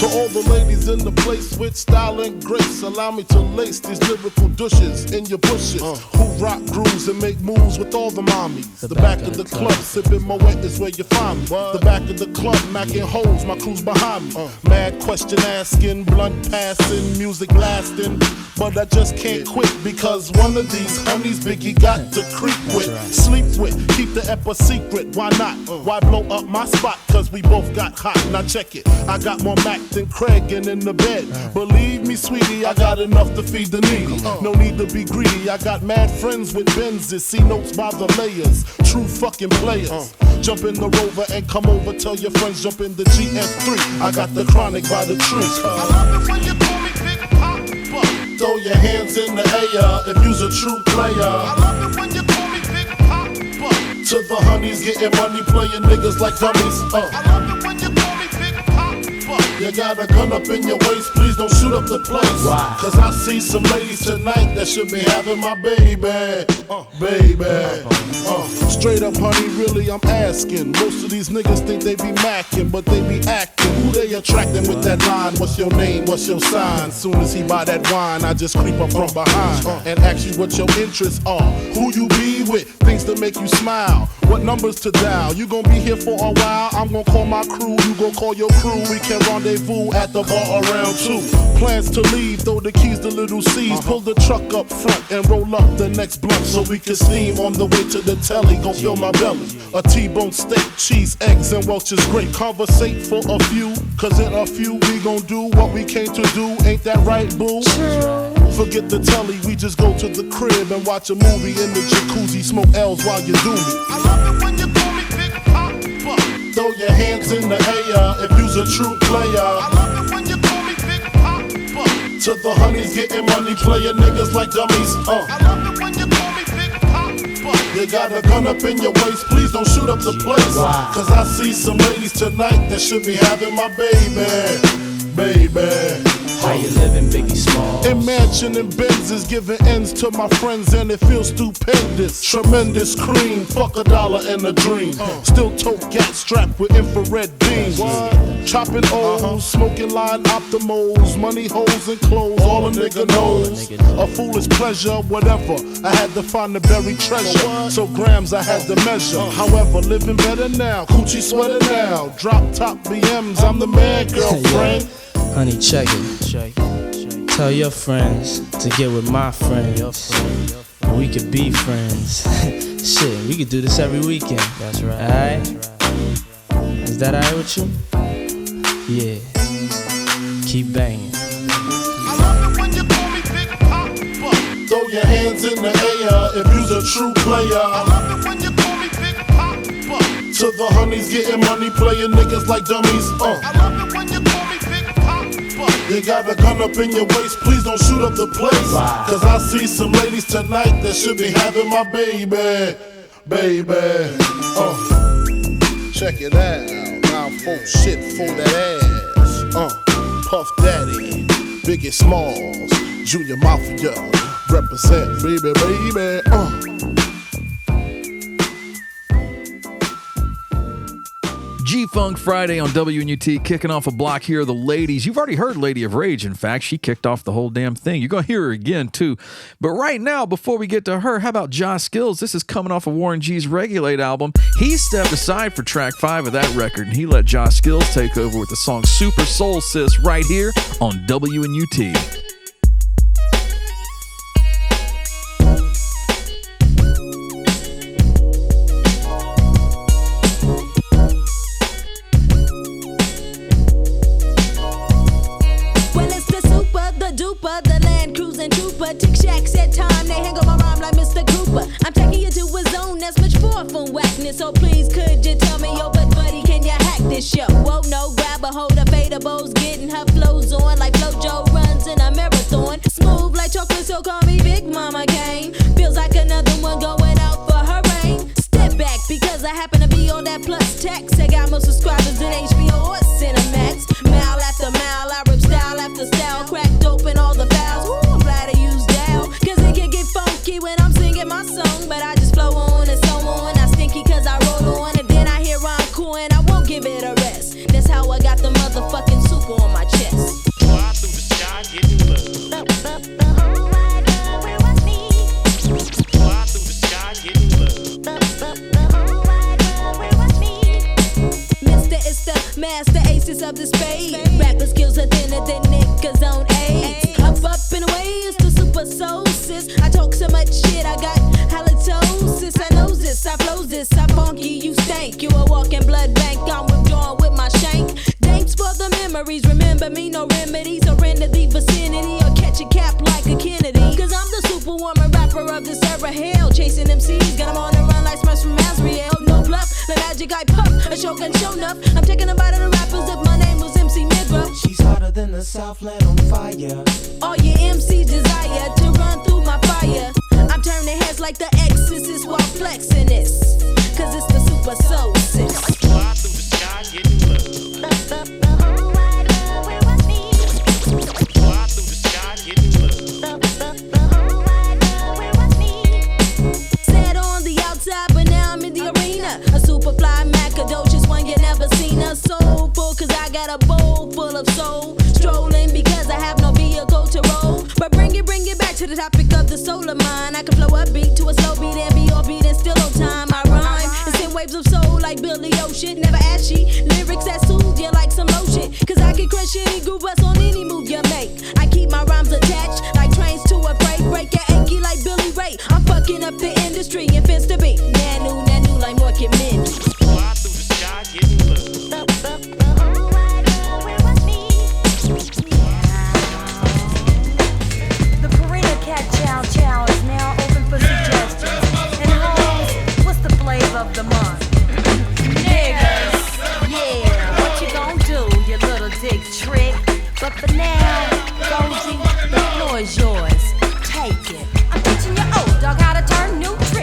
to all the ladies in the place with style and grace, allow me to lace these lyrical douches in your bushes who rock grooves and make moves with all the mommies. The back of the club, sipping Moet is where you find me. The back of the club, macking holes, my crew's behind me. Mad question asking, blunt passing, music blasting. But I just can't quit because one of these honeys Biggie got to creep with, sleep with, keep the ep a secret. Why not? Why blow up my spot? Cause we both got hot. Now check it. I got more Mac than Craig and in the bed. Believe me, sweetie, I got enough to feed the needy. No need to be greedy. I got mad friends with Benzes. See notes by the layers. True fucking players. Jump in the Rover and come over. Tell your friends jump in the GS3. I got the chronic by the tree. I love it when you call me Big Papa. Throw your hands in the air if you's a true player. I love it when you call me Big Papa. To the honeys getting money, playing niggas like dummies. I love it when you call me Big Papa. You got a gun up in your waist, please don't shoot up the place. Why? Cause I see some ladies tonight that should be having my baby. Baby. Straight up, honey, really, I'm asking. Most of these niggas think they be macking, but they be acting. Who they attracting with that line? What's your name? What's your sign? Soon as he buy that wine, I just creep up from behind and ask you what your interests are. Who you be with? Things to make you smile. What numbers to dial? You gon' be here for a while. I'm gon' call my crew. You gon' call your crew. We can rendezvous at the bar around 2. Plans to leave, throw the keys to little C's. Pull the truck up front and roll up the next blunt so we can steam on the way to the telly. Gon' fill my belly. A T-bone steak, cheese, eggs, and Welch's grape. Conversate for a few, cause in a few we gon' do what we came to do. Ain't that right, boo? Forget the telly, we just go to the crib and watch a movie in the jacuzzi. Smoke L's while you do me. I love it when you call me Big Papa. Throw your hands in the air if you's a true player. I love it when you call me Big Papa. To the honeys getting money, playing niggas like dummies. I love it when you call me Big Papa. You got a gun up in your waist, please don't shoot up the place. Cause I see some ladies tonight that should be having my baby. How you living, Biggie Smalls? In mansion and Benzes, giving ends to my friends and it feels stupendous. Tremendous cream, fuck $1 and a dream. Still tote gat strapped with infrared beams. Chopping O's, smoking line optimals, money holes and clothes, all a nigga knows. A foolish pleasure, whatever. I had to find the buried treasure, so grams I had to measure. However, living better now, coochie sweater now. Drop top BMs, I'm the man, girlfriend. Honey, check it. Tell your friends to get with my friends. And we could be friends. Shit, we could do this every weekend. That's right. Alright? Is that alright with you? Yeah. Keep banging. I love it when you call me Big Papa. Throw your hands in the air if you's a true player. I love it when you call me Big Papa. To the honeys getting money, playing niggas like dummies. I love it when you call me Big Papa. You got a gun up in your waist, please don't shoot up the place. Cause I see some ladies tonight that should be having my baby. Check it out. Now folk shit for that ass. Puff Daddy, Biggie Smalls, Junior Mafia, represent baby. G-Funk Friday on WNUT, kicking off a block here of the ladies. You've already heard Lady of Rage. In fact, she kicked off the whole damn thing. You're going to hear her again, too. But right now, before we get to her, how about Josh Skills? This is coming off of Warren G's Regulate album. He stepped aside for track 5 of that record, and he let Josh Skills take over with the song Super Soul Sis right here on WNUT. Well, it's the subscribers in HBO or Cinemax. Mile after mile, I rip style after style, cracked open all the valves. Ooh, I'm glad I used Dow, cause it can get funky when I'm singing my song. But I just flow on and so on. I stinky cause I roll on, and then I hear encore and I won't give it a rest. That's how I got the motherfucking super on my chest. Fly through the sky, getting love. The whole wide world will watch me. Fly through the sky, getting love. The whole wide world will watch me. Mr. It's the master aces of the spade. Rapper skills are thinner than niggas on AIDS. Up and away, it's the super soul sis. I talk so much shit, I got halitosis. I know this, I flows this, I funky, you stank. You a walking blood bank, I'm withdrawing with my shank. Thanks for the memories, remember me, no remedy. Surrender the vicinity or catch a cap like a Kennedy. Cause I'm the superwoman rapper of this era. Hell, chasing MCs, got them on the run like Smash from Asriel. No bluff, the magic I puff, a show and show enough. I'm taking a bite of the rappers if my name was MC Midra. She's hotter than the Southland on fire. All your MCs desire to run through my fire. I'm turning heads like the Exorcist while flexing this. Cause it's the super soul sis. Fly through the sky, getting love. The whole wide world will watch me. Fly through the sky, getting love. The whole wide world will watch me. Sat on the outside, but now I'm in the arena. A super fly macadocious one you never seen. A soulful, cause I got a bowl full of soul. Strolling because I have no vehicle to roll. But bring it back to the topic of the soul of mine. I can flow a beat to a slow beat and be all beat and still on time. I rhyme and send waves of soul like Billy Ocean. Never ashy, lyrics that soothe you like some lotion. Cause I can crush any groove bust on any move you make. I keep my rhymes attached like trains to a freight. Break your achy like Billy Ray. I'm fucking up the industry and fins to be nanu like Morgan Min. Fly through the sky, getting love. The whole wide world will watch me. The Purina Cat Chow Chow is now open for suggestions. And hoes, what's the flavor of the month? Niggas. Yeah, what you gonna do, you little dick trick? But for now, Goji, the floor is yours. Take it. I'm teaching your old dog how to turn new tricks.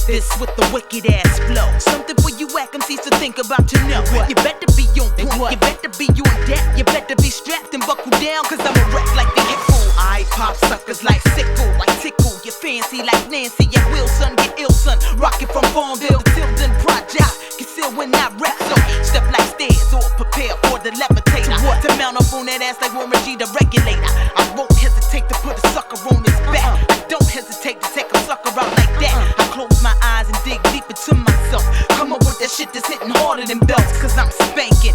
this with the wicked ass flow. Something for you whack MCs to think about to know. You better be on point, you better be on deck, you better be strapped and buckle down, cause I'm a wreck like the hip fool. I pop suckers like sickle, I tickle. You fancy like Nancy and Wilson, get ill son. Rocket from Farmville to Tilden Project. Conceal when I rap, so step like stairs or prepare for the levitator. To mount up on that ass like Warren G, the regulator. I won't hesitate to put a sucker on his back. I don't hesitate to take a sucker out like that. I close my eyes and dig deep into myself. Come up with that shit that's hitting harder than belts. Cause I'm spanking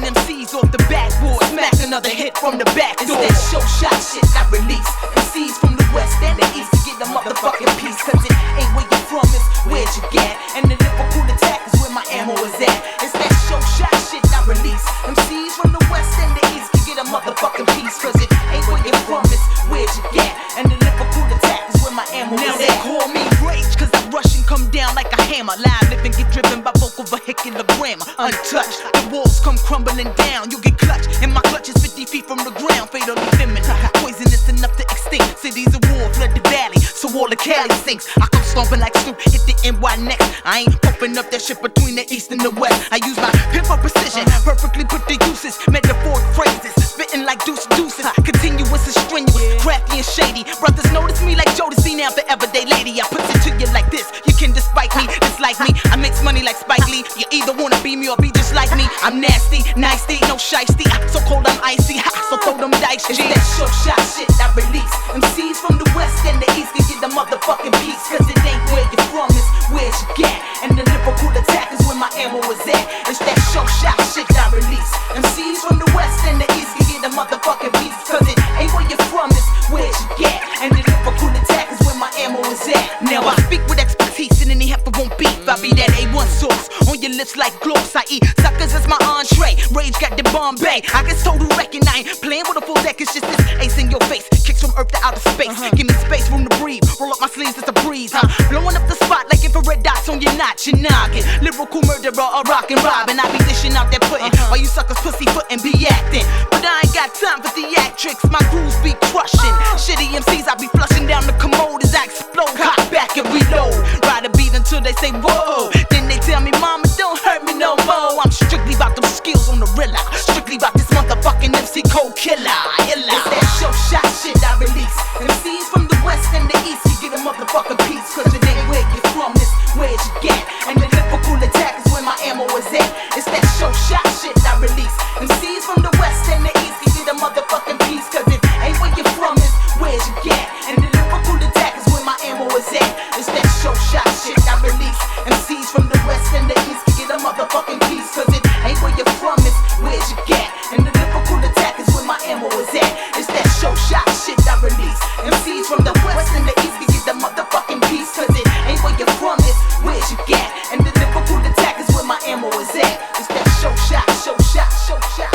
MCs off the backboard. Smack another hit from the back door. It's that show shot shit I release. MCs from the west and the east to get the motherfucking piece. Cause it ain't where you from, it's where'd you get. And the lyrical attack is where my ammo is at. It's that show shot shit I release. MCs from the west and the east to get a motherfucking piece. Cause it ain't where you from, it's where'd you get. And the lyrical attack is where my ammo is at. Now they call me rage cause I rush and come down like a hammer. Live living get driven by vocal vehicular grammar. Untouched, the walls come crumbling down. You get clutched and my clutch is 50 feet from the ground. Fatally feminine, poisonous enough to extinct cities of war, flood the valley, so all the Cali sinks. I come stomping like Snoop, hit the NY next. I ain't pumping up that shit between the east and the west. I use my pimp for precision, perfectly put the uses, metaphoric phrases, spitting like deuces, continuous and strenuous, crafty and shady. Brothers notice me like Jodeci, now the everyday lady. I put it to you like this, you can despite me, dislike me. I mix money like Spike Lee, you either wanna be me or be just like me. I'm nasty, nicey, no shiesty, so cold I'm icy, so throw them dice. It's that show shot shit I release. MCs from the west and the east can get the motherfucking piece. Cause it ain't where you from, it's where you get. And the lyrical attack is where my ammo is at. It's that show shot shit I release. MCs from the west and the east can get the motherfucking piece. Cause it ain't where you from, it's where you get. And the lyrical attack is where my ammo is at. Now I speak with expertise and any heifer won't beef. I be that A1 sauce on your lips like gloss. I eat suckers as my entree. Rage got the Bombay. I get told to reckon I ain't playing with a full deck. It's just this ace in your face. Kicks from earth to outer space. Give me space, room to breathe. Roll up my sleeves, it's a breeze. Blowing up the spot like infrared dots on your notch, your noggin. Lyrical murderer, a rock and rob. And I be dishing out that pudding while you suckers pussyfootin' be acting. But I ain't got time for theatrics. My grooves be crushing. Shitty MCs, I be flushing down the commode as I explode. Cock back and reload. Ride a beat until they say whoa. Then they tell me, mama, don't hurt me no more. I'm strictly about them skills on the rilla. Strictly about this motherfucking MC Cold Killer. It's that show shot shit I release. MCs from the west and the east, you get a motherfucking piece. Cause it ain't where you from, it's where you get. And the lyrical attack is where my ammo is at. It's that show shot shit I release. MCs from the west and the east, you get a motherfucking piece. Cause it ain't where you from, it's where you get. And the lyrical attack is where my ammo is at. It's that show shot shit I release. MCs from the west and the east, you get a motherfucking piece. Cause it ain't where you from, it's where you get. And the lyrical attack is where my ammo is at. It's that show shot shit I release. MCs from the west and the east can get the motherfucking piece. Cause it ain't where you from, it's where you get. And the lyrical attack is where my ammo is at. It's that show shot, show shot, show shot.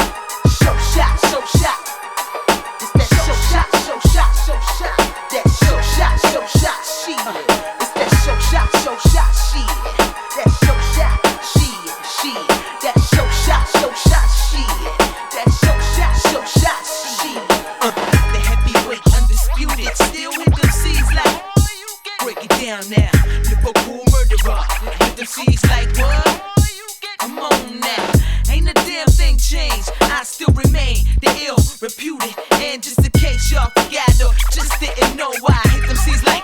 Show shot, show shot. It's that show shot, show shot, show shot. That show shot, show shot, shit. It's that show shot, show shot, shit. That show shot, shit. That show shot, show shot, shit. That show shot, show shot, shit. The heavyweight undisputed, still hit them C's like. Break it down now, lyrical murderer. Hit them C's like what? Come on now, ain't a damn thing changed. I still remain the ill reputed, and just in case y'all forgot or just didn't know why, I hit them C's like.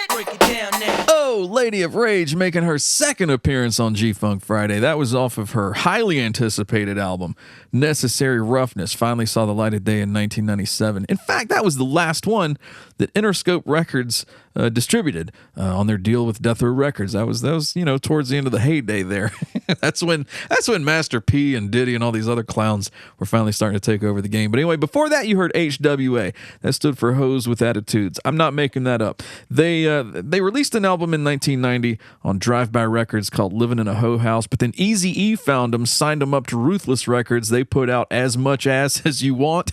Break it down now. Oh, Lady of Rage making her second appearance on G-Funk Friday. That was off of her highly anticipated album, Necessary Roughness. Finally saw the light of day in 1997. In fact, that was the last one that Interscope Records distributed on their deal with Death Row Records. That was towards the end of the heyday there. that's when Master P and Diddy and all these other clowns were finally starting to take over the game. But anyway, before that, you heard HWA. That stood for Hoes with Attitudes. I'm not making that up. They released an album in 1990 on Drive-By Records called Living in a Hoe House, but then Eazy-E found them, signed them up to Ruthless Records. They put out As Much Ass As You Want.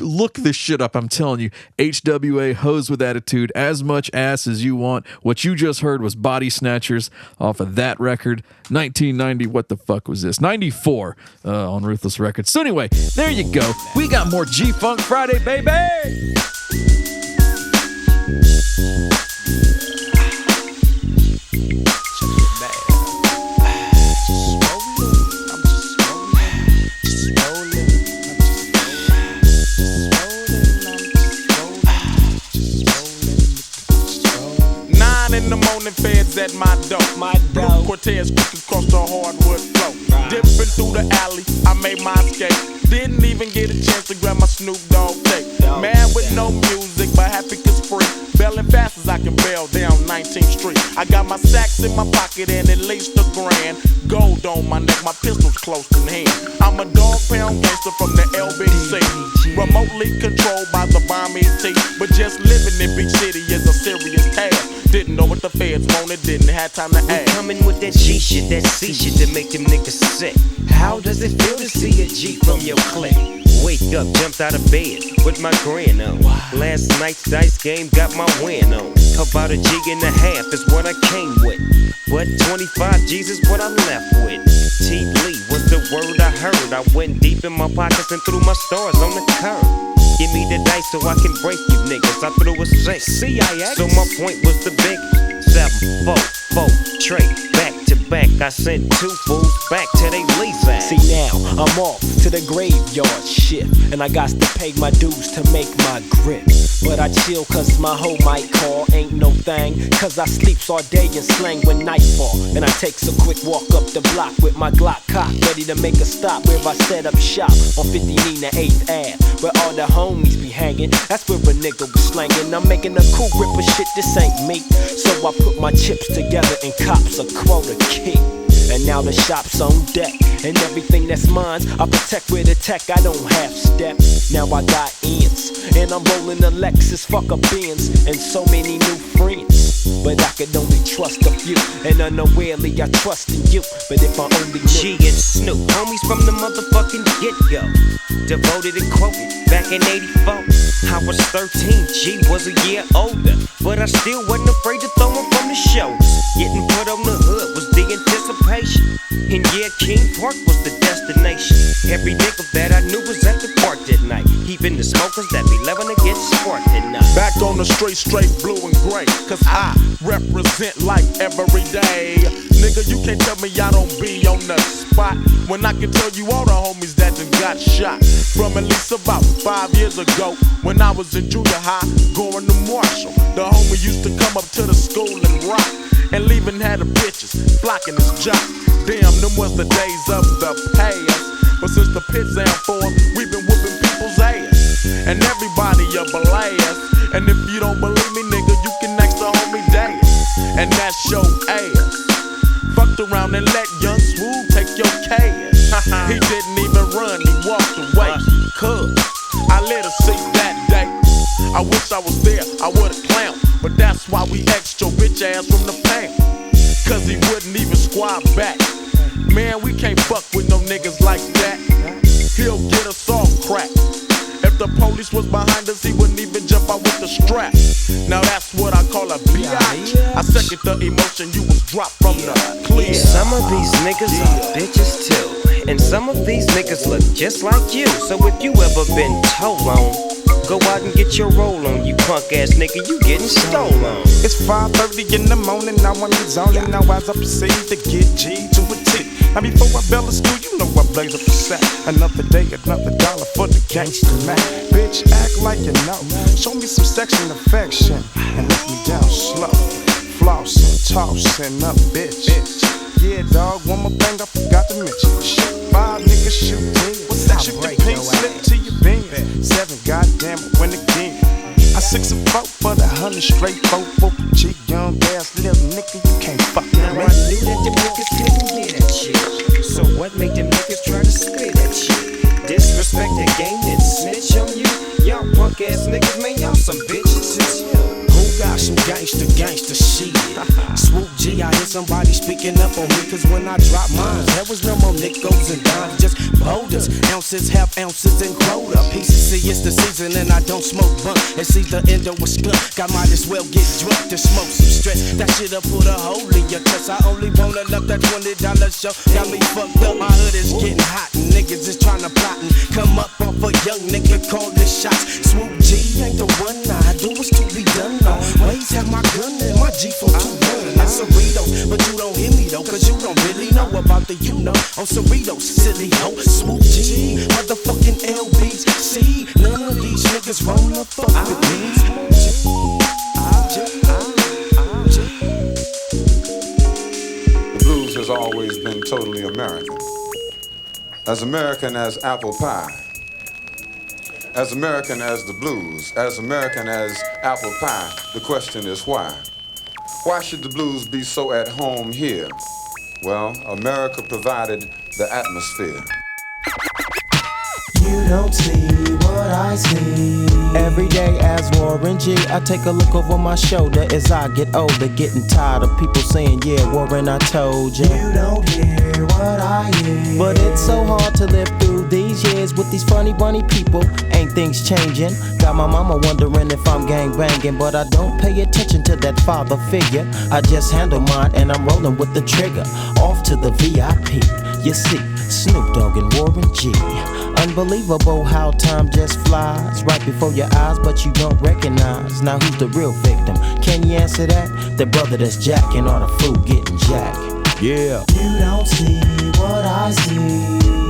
Look this shit up, I'm telling you. HWA, Hoes with Attitude, As Much Ass As You Want. What you just heard was Body Snatchers off of that record. 1990, what the fuck was this? 94 on Ruthless Records. So anyway, there you go. We got more G-Funk Friday, baby! at my door. Blue Cortez quick across the hardwood floor. Dipping through the alley, I made my escape. Didn't even get a chance to grab my Snoop Dogg tape. Man with no music, but happy 'cause free. Bailing fast as I can bail down 19th Street. I got my sacks in my pocket and at least $1,000. Gold on my neck, my pistol's close in hand. I'm a dog pound gangster from the LBC. Remotely controlled by the bomb ET. But just living in Beach City is a serious task. Didn't know what the feds wanted, didn't have time to ask. Coming with that G shit, that C shit to make them niggas sick. How does it feel to see a G from your clique? Wake up, jumped out of bed with my grin on. Last night's dice game got my win on. About a G1.5 is what I came with, but 25 G's is what I left with. T. Lee was the word I heard. I went deep in my pockets and threw my stars on the curb. Give me the dice so I can break you niggas. I threw a 6. CIX. So my point was the big 7, 4, 4, straight back to back. I sent 2 fools back to they lease ass. See now, I'm off to the graveyard shift, and I got to pay my dues to make my grip. But I chill 'cause my hoe might call, ain't no thing, 'cause I sleeps all day and slang when nightfall. And I takes a quick walk up the block with my Glock cock, ready to make a stop where I set up shop on 50 Nina 8th Ave, where all the homies be hanging. That's where a nigga was slanging. I'm making a cool grip of shit, this ain't me. So I put my chips together and cops a quota key. And now the shop's on deck, and everything that's mine, I protect with a tech, I don't half step. Now I got ends, and I'm rolling a Lexus, fuck a Benz, and so many new friends. But I could only trust a few, and unawarely I trust in you. But if I only G and Snoop, homies from the motherfucking get-go. Devoted and quoted back in 84. I was 13, G was a year older, but I still wasn't afraid to throw him from the shoulders. Getting put on the hood was the anticipation, and yeah, King Park was the destination. Every nigga that I knew was at the park that night, even the smokers that be loving to get sparked at night. Back on the straight blue and gray, 'cause I represent like every day. Nigga, you can't tell me I don't be on the spot, when I can tell you all the homies that done got shot. From at least about 5 years ago, when I was in junior high, going to Marshall. The homie used to come up to the school and rock, and leaving had the bitches flocking his jock. Damn, them was the days of the past. But since the pits down for him, we've been whooping people's ass, and everybody a blast. And if you don't believe me, nigga, you can ask the homie Dance, and that's your ass. Fucked around and let Young Swoop take your cash. He didn't even run, he walked away. 'Cause I let her see that day. I wish I was there, I would've clowned, but that's why we X'd your bitch ass from the pound. 'Cause he wouldn't even squat back. Man, we can't fuck with no niggas like that. He'll get us all cracked. If the police was behind us, he wouldn't even jump out with the strap. Now that's what I call a biatch. I second the emotion, you was dropped from the clear. Some of these niggas are bitches too, and some of these niggas look just like you. So if you ever been told on, go out and get your roll on, you punk ass nigga, you getting stolen. It's 5:30 in the morning, now I'm in zone, and now as I proceed to get G to a T. Now before I bell the school, you know I blaze up a sack. Another day, another dollar for the gangsta man. Bitch, act like you know. Show me some section affection, and let me down slow. Flossing, tossing up, bitch. Yeah, dog, one more thing I forgot to mention. Shoot 5 niggas, shoot 10. Shoot the pink slip to your bin. 7, goddamn it, win again. I 6 and 4 for the 100 straight 4. G, young ass little nigga, you can't fuck with me. Now I knew that them niggas couldn't get that shit. So what made them niggas try to split that shit? Disrespect the game and snitch on you. Y'all punk ass niggas, man, y'all some bitches too. Who got some gangsta shit? Swoop G, I hear somebody speaking up on me, 'cause when I drop mine, there was no more nickels and dimes, just boulders, ounces, half ounces, and quota pieces. See, it's the season and I don't smoke bunk. It's either end or a skunk. I might as well get drunk to smoke some stress. That shit'll put a hole in your chest. I only want enough that $20 show. Got me fucked up, my hood is getting hot, and niggas is trying to plot and come up off a young nigga, call the shots. Swoop G ain't the one I do what's to be done. No ways have my gun and my G421. That's Cerritos, but you don't hear me though, 'cause you don't really know about the you know on Cerritos, silly hoe. Swoop G, motherfucking LBs. See, none of these niggas wanna fuck with me. American. As American as apple pie. As American as the blues. As American as apple pie. The question is why? Why should the blues be so at home here? Well, America provided the atmosphere. You don't see what I see. Every day as Warren G, I take a look over my shoulder as I get older, getting tired of people saying, yeah, Warren, I told you. You don't hear what I hear. But it's so hard to live through these years with these funny bunny people. Ain't things changing? Got my mama wondering if I'm gang banging, but I don't pay attention to that father figure. I just handle mine and I'm rolling with the trigger. Off to the VIP. You see, Snoop Dogg and Warren G. Unbelievable how time just flies right before your eyes, but you don't recognize. Now who's the real victim? Can you answer that? The brother that's jacking or the fool getting jacked. Yeah. You don't see what I see.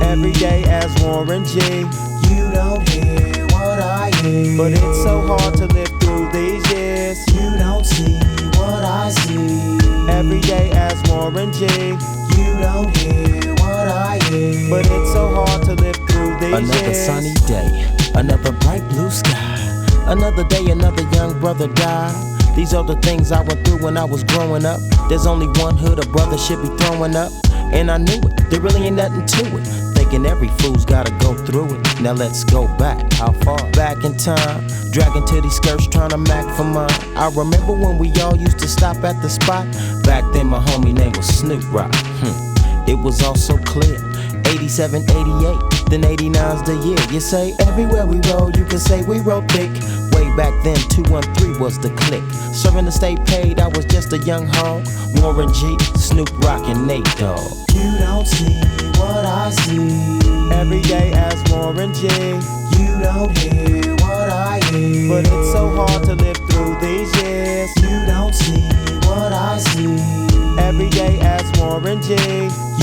Every day as Warren G. You don't hear what I hear. But it's so hard to live through these years. You don't see what I see. Every day as Warren G. You don't hear what I hear. But it's so hard to live through these years. Another sunny day, another bright blue sky. Another day, another young brother died. These are the things I went through when I was growing up. There's only one hood a brother should be throwing up. And I knew it, there really ain't nothing to it. Thinking every fool's gotta go through it. Now let's go back, how far? Back in time, dragging to these skirts trying to mac for mine. I remember when we all used to stop at the spot. Back then my homie name was Snoop Rock. It was all so clear. 87, 88, then 89's the year. You say everywhere we roll, you can say we roll thick. Way back then, 213 was the click. Serving the state paid, I was just a young hog. Warren G, Snoop Rock, and Nate Dogg. You don't see what I see. Every day as Warren G. You don't hear what I hear. But it's so hard to live through these years. You don't see what I see. Every day as Warren G.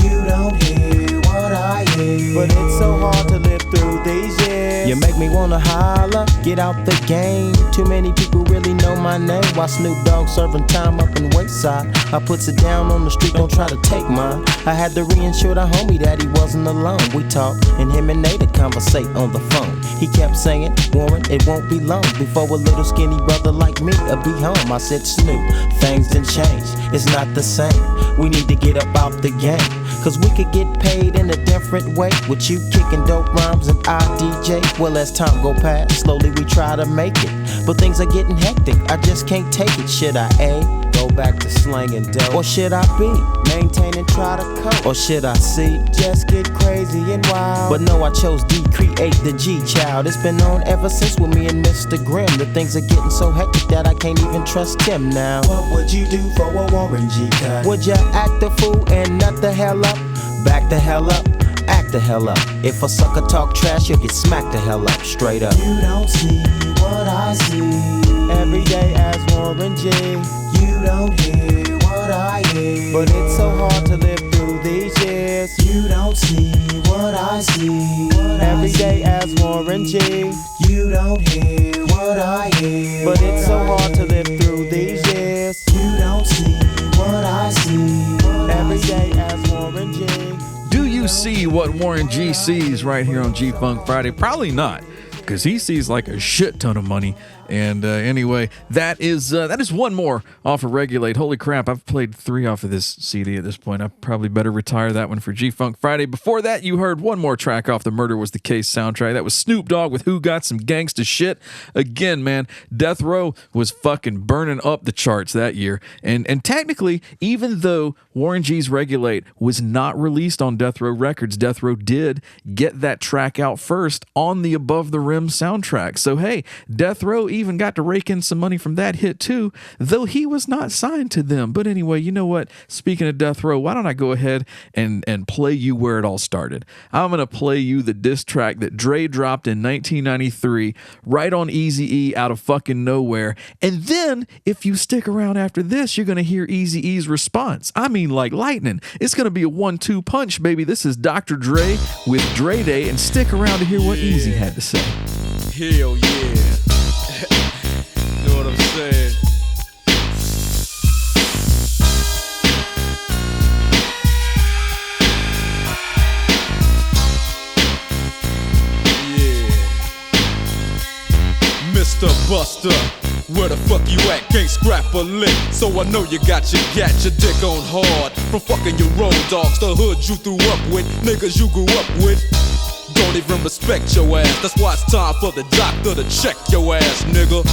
You don't hear what I hear. But it's so hard to live through these years. You make me wanna holler, get out the game. Too many people really know my name. While Snoop Dogg serving time up in Wayside, I puts it down on the street, don't try to take mine. I had to reinsure the homie that he wasn't alone. We talked, and him and Nate conversate on the phone. He kept saying, Warren, it won't be long before a little skinny brother like me will be home. I said, Snoop, things done changed, it's not the same. We need to get up out the game, cause we could get paid in a different way. With you kicking dope rhymes and I DJ. Well, as time go past, slowly we try to make it, but things are getting hectic, I just can't take it. Should I A, go back to slanging dope? Or should I B, maintain and try to cope? Or should I C, just get crazy and wild? But no, I chose D, create the G child. It's been on ever since with me and Mr. Grimm. The things are getting so hectic that I can't even trust him now. What would you do for a Warren G cut? Would ya act the fool and nut the hell up? Back the hell up, act the hell up. If a sucker talk trash, you'll get smacked the hell up, straight up. You don't see what I see. Every day as Warren G. You don't hear what I hear. But it's so hard to live through these years. You don't see what I see. Every day as Warren G. You don't hear what I hear. But it's so hard to live through these years. You don't see what I see. Every day as Warren G. Do you see what Warren G sees right here on G-Funk Friday? Probably not, because he sees like a shit ton of money. And anyway, that is one more off of Regulate. Holy crap, I've played 3 off of this CD at this point. I probably better retire that one for G-Funk Friday. Before that, you heard one more track off the Murder Was the Case soundtrack. That was Snoop Dogg with Who Got Some Gangsta Shit. Again, man, Death Row was fucking burning up the charts that year. And technically, even though Warren G's Regulate was not released on Death Row Records, Death Row did get that track out first on the Above the Rim soundtrack. So hey, Death Row even got to rake in some money from that hit too, though he was not signed to them. But anyway, you know what? Speaking of Death Row, why don't I go ahead and play you where it all started? I'm going to play you the diss track that Dre dropped in 1993 right on Eazy-E out of fucking nowhere. And then if you stick around after this, you're going to hear Eazy-E's response. I mean, like lightning. It's going to be a 1-2 punch, baby. This is Dr. Dre with Dre Day, and stick around to hear what Eazy had to say. Hell yeah. Know what I'm saying? the fuck you at? Can't scrap a lick. So I know you got your dick on hard. From fucking your road dogs, the hood you threw up with, niggas you grew up with. Don't even respect your ass. That's why it's time for the doctor to check your ass, nigga.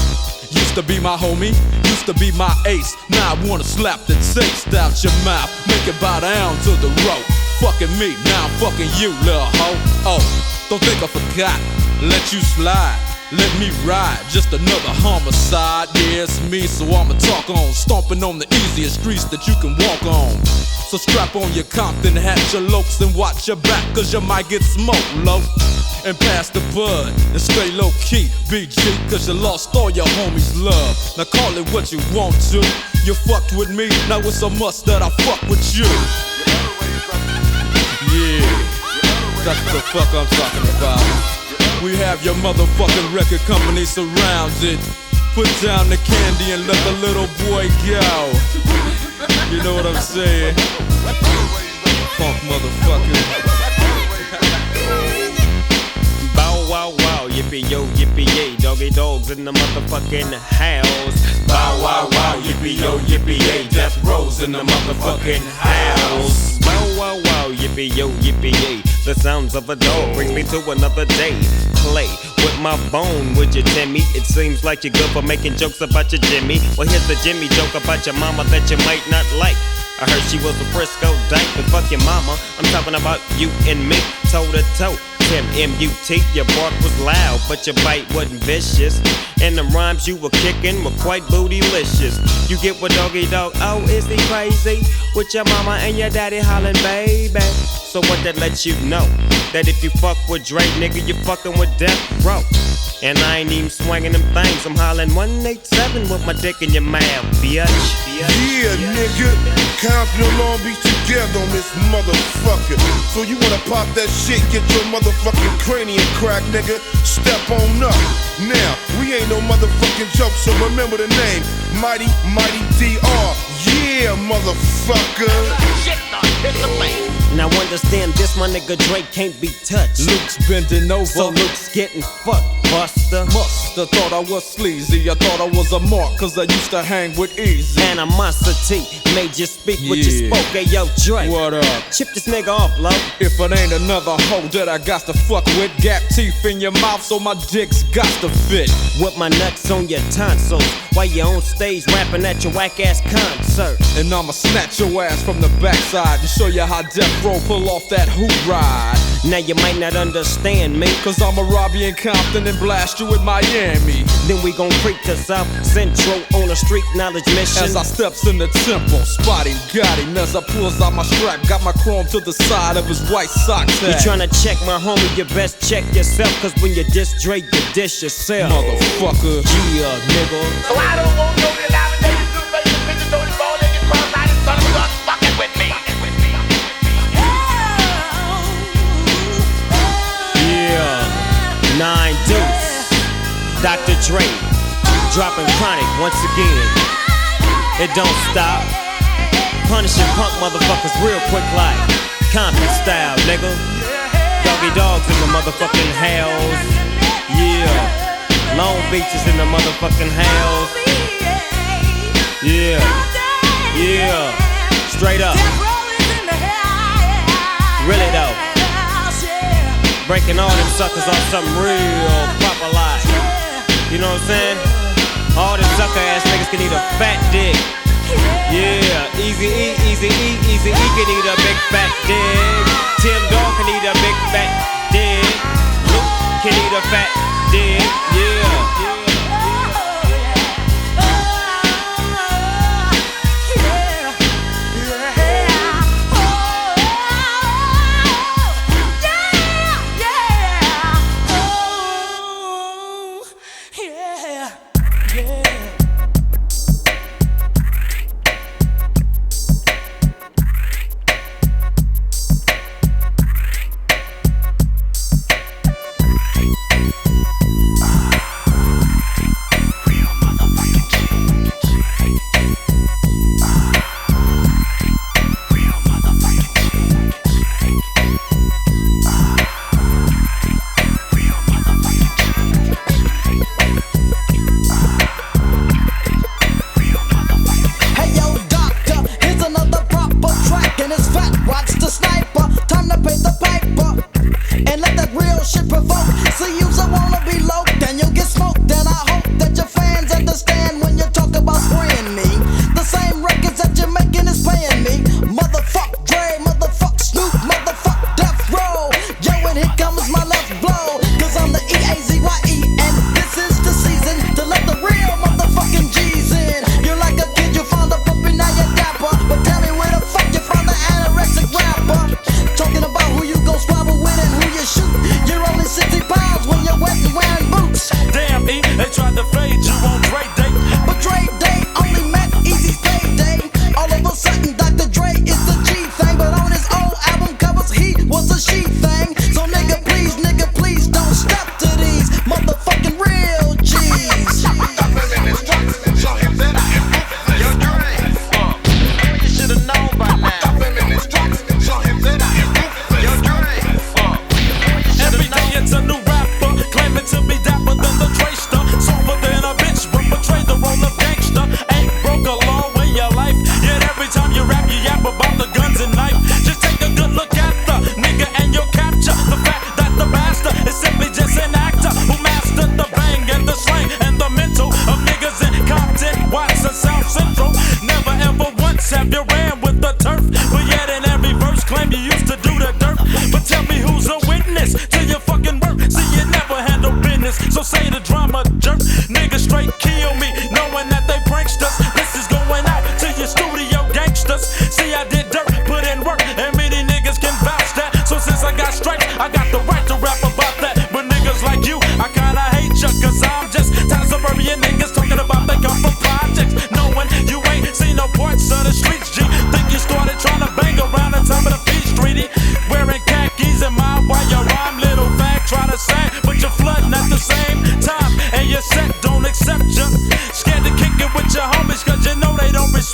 Used to be my homie, used to be my ace. Now I wanna slap the taste out your mouth, make it bow down to the rope. Fucking me, now I'm fucking you, little hoe. Oh, don't think I forgot, let you slide. Let me ride, just another homicide. Yeah, it's me, so I'ma talk on. Stomping on the easiest streets that you can walk on. So strap on your Compton hat, your lokes, and watch your back, cause you might get smoked, low. And pass the bud, and stay low key, BG, cause you lost all your homies' love. Now call it what you want to. You fucked with me, now it's a must that I fuck with you. Yeah, that's what the fuck I'm talking about. We have your motherfucking record company surrounded. Put down the candy and let the little boy go. You know what I'm saying? Funk motherfucker. Bow wow wow, yippee yo, yippee yay. Doggy dogs in the motherfucking house. Bow wow wow, yippee yo, yippee yay. Death rows in the motherfucking house. Bow wow wow, yippee yo, yippee yay. The sounds of a dog brings me to another day. Play with my bone, would you, Timmy? It seems like you're good for making jokes about your Jimmy. Well, here's the Jimmy joke about your mama that you might not like. I heard she was a Frisco dyke, but fuck your mama. I'm talking about you and me, toe to toe. Tim M-U-T, your bark was loud, but your bite wasn't vicious. And the rhymes you were kicking were quite bootylicious. You get what doggy dog, oh, is he crazy? With your mama and your daddy hollering, baby. So what that lets you know? That if you fuck with Dre, nigga, you fucking with Death Row. And I ain't even swinging them things, I'm hollering 187 with my dick in your mouth, bitch. Yeah, nigga, Compton and Long Beach together on this motherfucker. So you wanna pop that shit, get your motherfucking cranium crack, nigga. Step on up. Now, we ain't no motherfucking joke, so remember the name, Mighty DR. Yeah, motherfucker. Shit, it's a thing. Now understand this, my nigga Drake can't be touched. Luke's bending over, so Luke's getting fucked, buster. Musta thought I was sleazy, I thought I was a mark, cause I used to hang with Easy. Animosity made you speak what you spoke, hey yo Drake. What up? Chip this nigga off, low. If it ain't another hoe that I got to fuck with, gap teeth in your mouth so my dick's got to fit. With my nuts on your tonsils, while you on stage rapping at your whack ass concert. And I'ma snatch your ass from the backside and show you how Death Row pull off that hoop ride. Now you might not understand me, cause I'ma rob you in Compton and blast you in Miami. Then we gon' creep to South Central on a street knowledge mission. As I steps in the temple, spotty got him as I pulls out my strap. Got my chrome to the side of his white socks. You tryna check my homie, you best check yourself, cause when you diss Drake, you diss yourself. Motherfucker. Yeah, nigga. So I don't want no denomination to make the bitches don't fall in your cross. I just thought about fucking with me. Yeah, 9 Deuce, Dr. Dre, dropping chronic once again. It don't stop. Punishing punk motherfuckers real quick like Compton style, nigga. Doggy dogs in the motherfucking house. Yeah, Long Beach is in the motherfucking house. Yeah, yeah, straight up. Really though. Breaking all them suckers off something real proper like. You know what I'm saying? All them sucker ass niggas can eat a fat dick. Yeah, Easy E can eat a big fat dick. Tim Dog can eat a big fat dick. Luke can eat a fat dick. Yeah.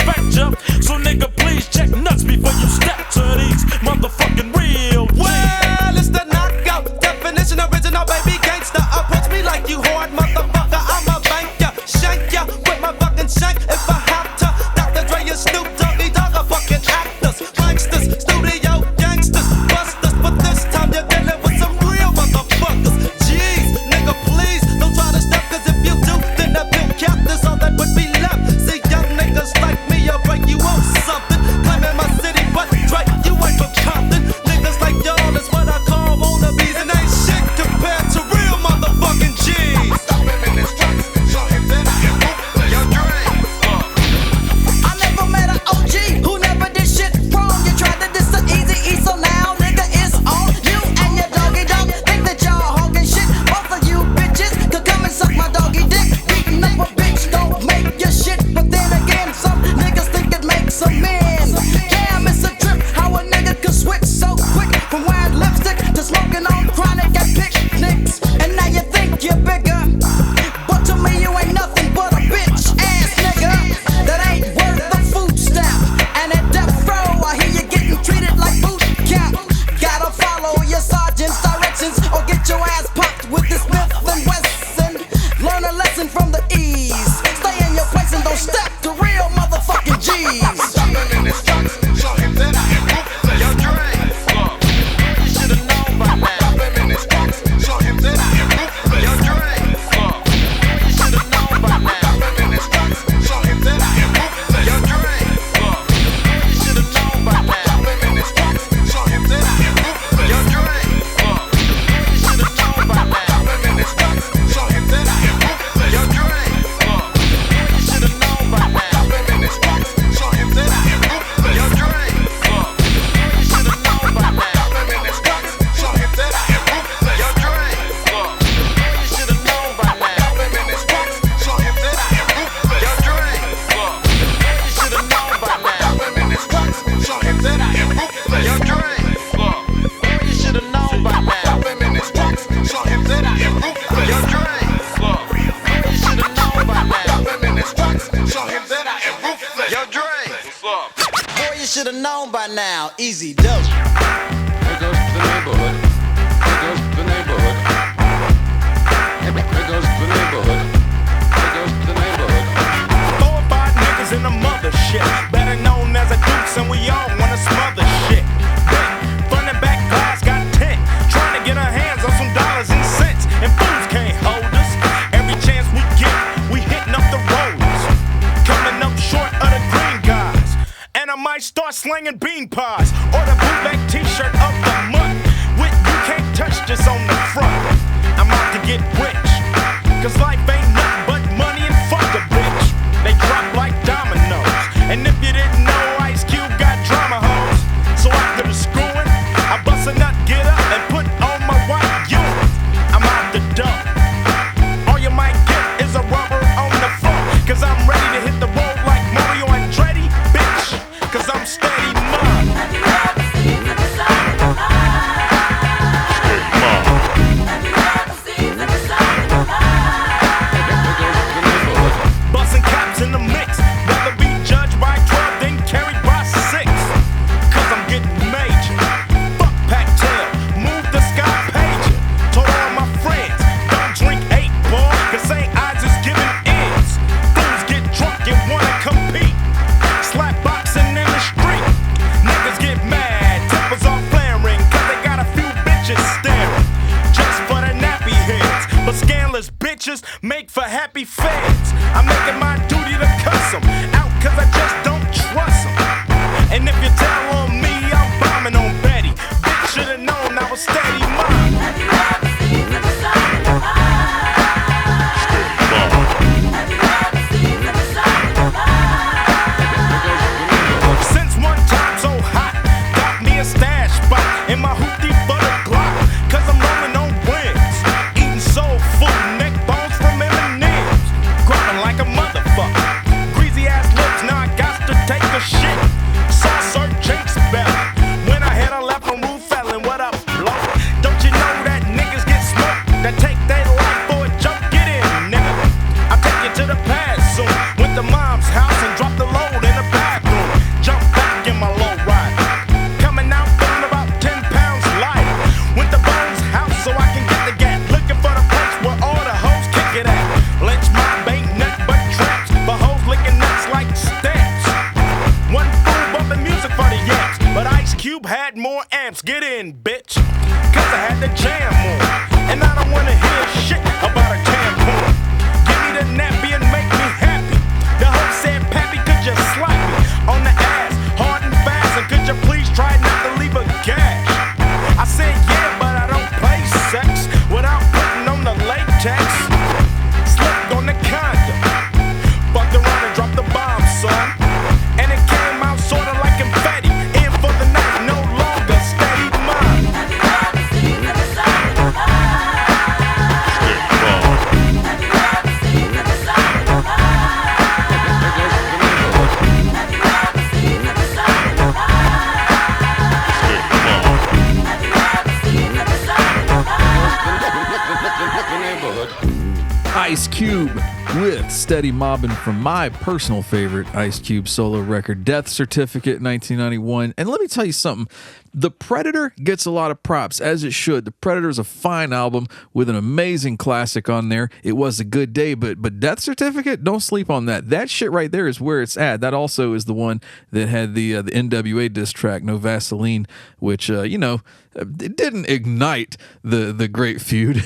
respect ya. So nigga, please check nuts before you step to these motherfucking real G's. Well, it's the knockout definition, original baby gangsta. Approach me like you hard motherfucker. I'ma bank ya, shank ya with my fucking shank if I have to. Dr. Dre and Snoop Doggy Dogg are fucking actors, pranksters, studio gangsters, busters. But this time you're dealing with some real motherfuckers. Jeez, nigga, please don't try to step, 'cause if you do, then the big cap is all that would be left. See, young niggas like me, I'll break you off something. Claiming my city, but Dre, you ain't from Compton. Niggas like y'all is what I call wannabes, and ain't shit compared to real motherfucking G's. I never met an OG who never did shit wrong. You tried to diss the Eazy-E, so now, nigga, it's on you and your doggy dog. Think that y'all hogging shit. Both of you bitches could come and suck my doggy dick. Beating up a bitch don't make your shit, but then again, some niggas think it makes a man. Damn, it's a trip how a nigga can switch so quick from wearing lipstick to smoking on chronic at picnics. And now you think you're bigger, but to me you ain't nothing but a bitch ass nigga that ain't worth the food stamp. And at death row, I hear you getting treated like boot camp. Gotta follow your sergeant's directions or get your ass popped with this Smith and Wesson. Learn a lesson from the E's. Stay in your place and don't step to real motherfucking G's. Boy, you should have known by now. Easy dope. There goes the neighborhood. There goes the neighborhood. There goes the neighborhood. There goes the neighborhood. 4 or 5 niggas in the mothership, better known as a dukes, and we all wanna smother shit. Front and back glass got tent, trying to get our hands on some dollars and cents, and fools can't hold us. Every chance we get, we hitting up the roads, coming up short of the green guys. And I might start slinging bean pies or the bootleg t-shirt of the month with "You can't touch this" on the front. I'm out to get rich, 'cause life ain't nothing but money and fuck a bitch. They drop like dominoes, and if you didn't know, Ice Cube got drama hoes. So after the screwing, I bust a nut, get up, and put on my white unit. I'm out the dump. All you might get is a rubber on the front, 'cause I'm ready to hit the road like Mario Andretti, bitch, 'cause I'm steady mine. Bustin' caps in the mix, rather be judged by 12 than carried by 6, 'cause I'm getting major. Fuck Pac-Tail, move the sky pager. Told all my friends, don't drink 8, boy, 'cause St. Ides is giving ends. Fools get drunk and wanna compete, slap boxing in the street. Niggas get mad, tempers are flaring, 'cause they got a few bitches staring just for the nappy heads. But scandalous bitches make for happy feds. I'm making my duty to cuss 'em Cube had more amps. Get in, bitch. Cause I had the jam on. And I don't wanna hear shit about a tampon. Give me the nappy and make me happy. The hoe said, Pappy, could you slap me on the ass, hard and fast? And could you please try not to leave a gash? I said, yeah, but I don't play sex without putting on the latex. Slipped on the condom. Fucked around and dropped the bomb, son. And it came out sorta like confetti. In for the night, no longer steady mind. Ice Cube with Steady Mobbin' from my personal favorite Ice Cube solo record, Death Certificate 1991. And let me tell you something. The Predator gets a lot of props, as it should. The Predator is a fine album with an amazing classic on there. It was a good day, but Death Certificate, don't sleep on that. That shit right there is where it's at. That also is the one that had the NWA diss track, No Vaseline, which, it didn't ignite the great feud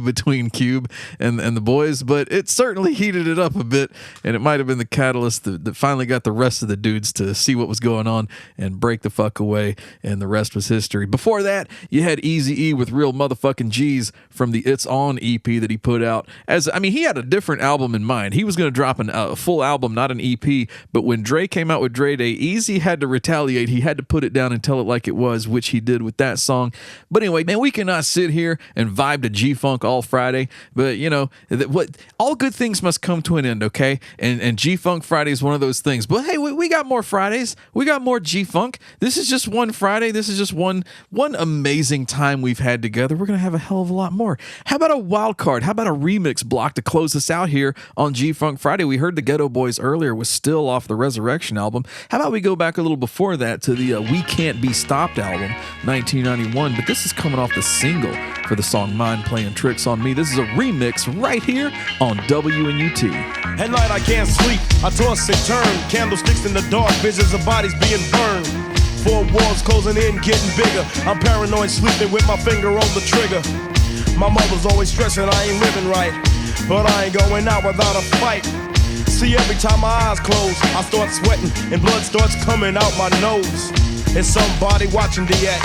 between Cube and the boys, but it certainly heated it up a bit, and it might have been the catalyst that finally got the rest of the dudes to see what was going on and break the fuck away, and the rest was history. Before that, you had Eazy-E with Real Motherfucking G's from the It's On EP that he put out. He had a different album in mind. He was going to drop a full album, not an EP, but when Dre came out with Dre Day, Eazy had to retaliate. He had to put it down and tell it like it was, which he did with that song. But anyway, man, we cannot sit here and vibe to G-Funk all Friday, but all good things must come to an end, okay? And G-Funk Friday is one of those things. But hey, we got more Fridays. We got more G-Funk. This is just one Friday. This is just one amazing time we've had together. We're going to have a hell of a lot more. How about a wild card? How about a remix block to close us out here on G-Funk Friday? We heard the Ghetto Boys earlier was still off the Resurrection album. How about we go back a little before that to the We Can't Be Stopped album, 1991, but this is coming off the single for the song Mind Playing Tricks on Me. This is a remix right here on WNUT. At night I can't sleep, I toss and turn. Candlesticks in the dark, visions of bodies being burned. Four walls closing in, getting bigger. I'm paranoid, sleeping with my finger on the trigger. My mother's always stressing I ain't living right, but I ain't going out without a fight. See, every time my eyes close, I start sweating and blood starts coming out my nose. It's somebody watching the act,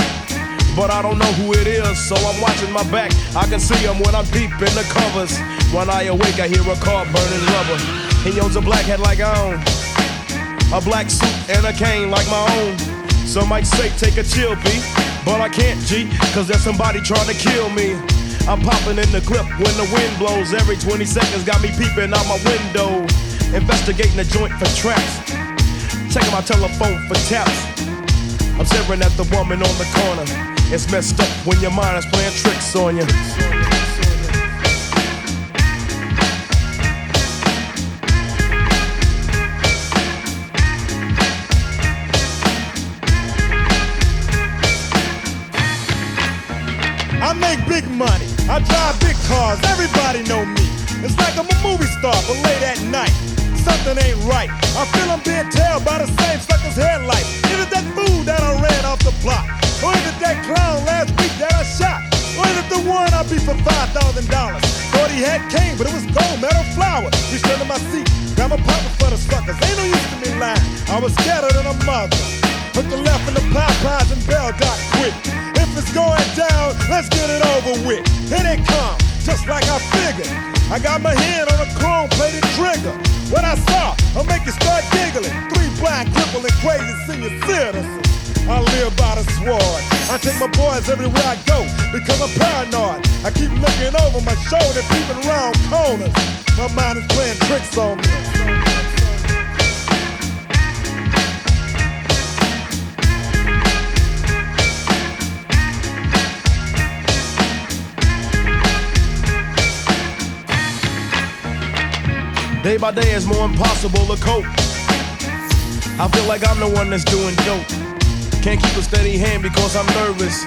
but I don't know who it is, so I'm watching my back. I can see him when I'm deep in the covers. When I awake, I hear a car burning rubber. He owns a black hat like I own, a black suit and a cane like my own. Some might say take a chill beat, but I can't, G, cause there's somebody trying to kill me. I'm popping in the clip when the wind blows. Every 20 seconds got me peeping out my window, investigating the joint for traps, checking my telephone for taps. I'm staring at the woman on the corner. It's messed up when your mind is playing tricks on you. I make big money, I drive big cars, everybody know me. It's like I'm a movie star, but late at night, something ain't right. I feel I'm being tailed by the same sucker's headlight. Is it that fool that I ran off the block? Or is it that clown last week that I shot? Or is it the one I beat for $5,000? Thought he had cane, but it was gold metal flower. Reached under my seat, grabbed my pocket for the suckers. Ain't no use to me lying, I was scattered than a mother. Hook the left in the Popeyes and Bell Dot quick. If it's going down, let's get it over with. Here they come, just like I figured. I got my hand on a chrome-plated trigger. What I saw, I'll make you start giggling. 3 blind, crippled, and crazy senior citizens. I live by the sword. I take my boys everywhere I go because I'm paranoid. I keep looking over my shoulder, peeping around corners. My mind is playing tricks on me. Day by day it's more impossible to cope. I feel like I'm the one that's doing dope. Can't keep a steady hand because I'm nervous.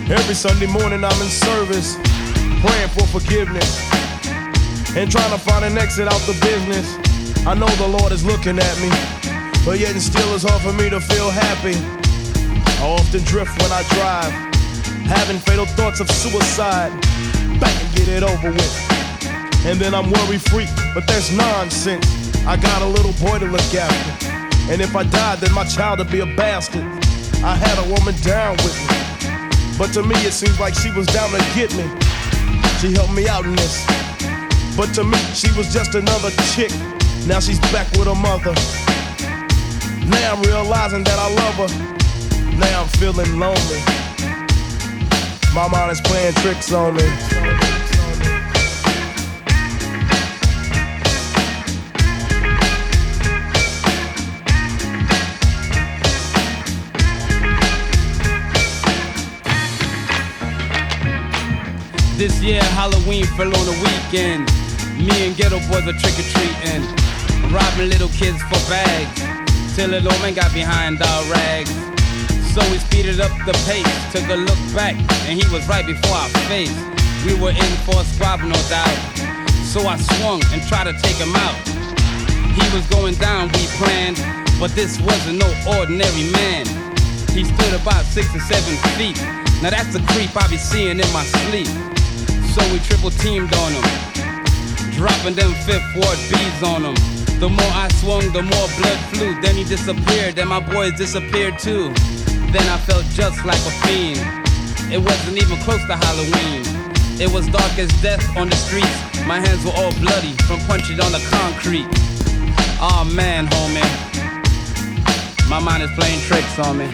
Every Sunday morning I'm in service, praying for forgiveness and trying to find an exit out the business. I know the Lord is looking at me, but yet and still it's hard for me to feel happy. I often drift when I drive, having fatal thoughts of suicide. Back and get it over with. And then I'm worry-free, but that's nonsense. I got a little boy to look after, and if I died, then my child would be a bastard. I had a woman down with me, but to me it seems like she was down to get me. She helped me out in this, but to me she was just another chick. Now she's back with her mother. Now I'm realizing that I love her. Now I'm feeling lonely. My mind is playing tricks on me. This year Halloween fell on a weekend. Me and ghetto boys are trick-or-treating, robbing little kids for bags, till an old man got behind our rags. So we speeded up the pace, took a look back, and he was right before our face. We were in for a squabble, no doubt, so I swung and tried to take him out. He was going down, we planned, but this wasn't no ordinary man. He stood about 6 or 7 feet. Now that's a creep I be seeing in my sleep. So we triple teamed on him, dropping them Fifth Ward beads on him. The more I swung, the more blood flew. Then he disappeared, and my boys disappeared too. Then I felt just like a fiend. It wasn't even close to Halloween. It was dark as death on the streets. My hands were all bloody from punching on the concrete. Aw, man, homie, my mind is playing tricks on me.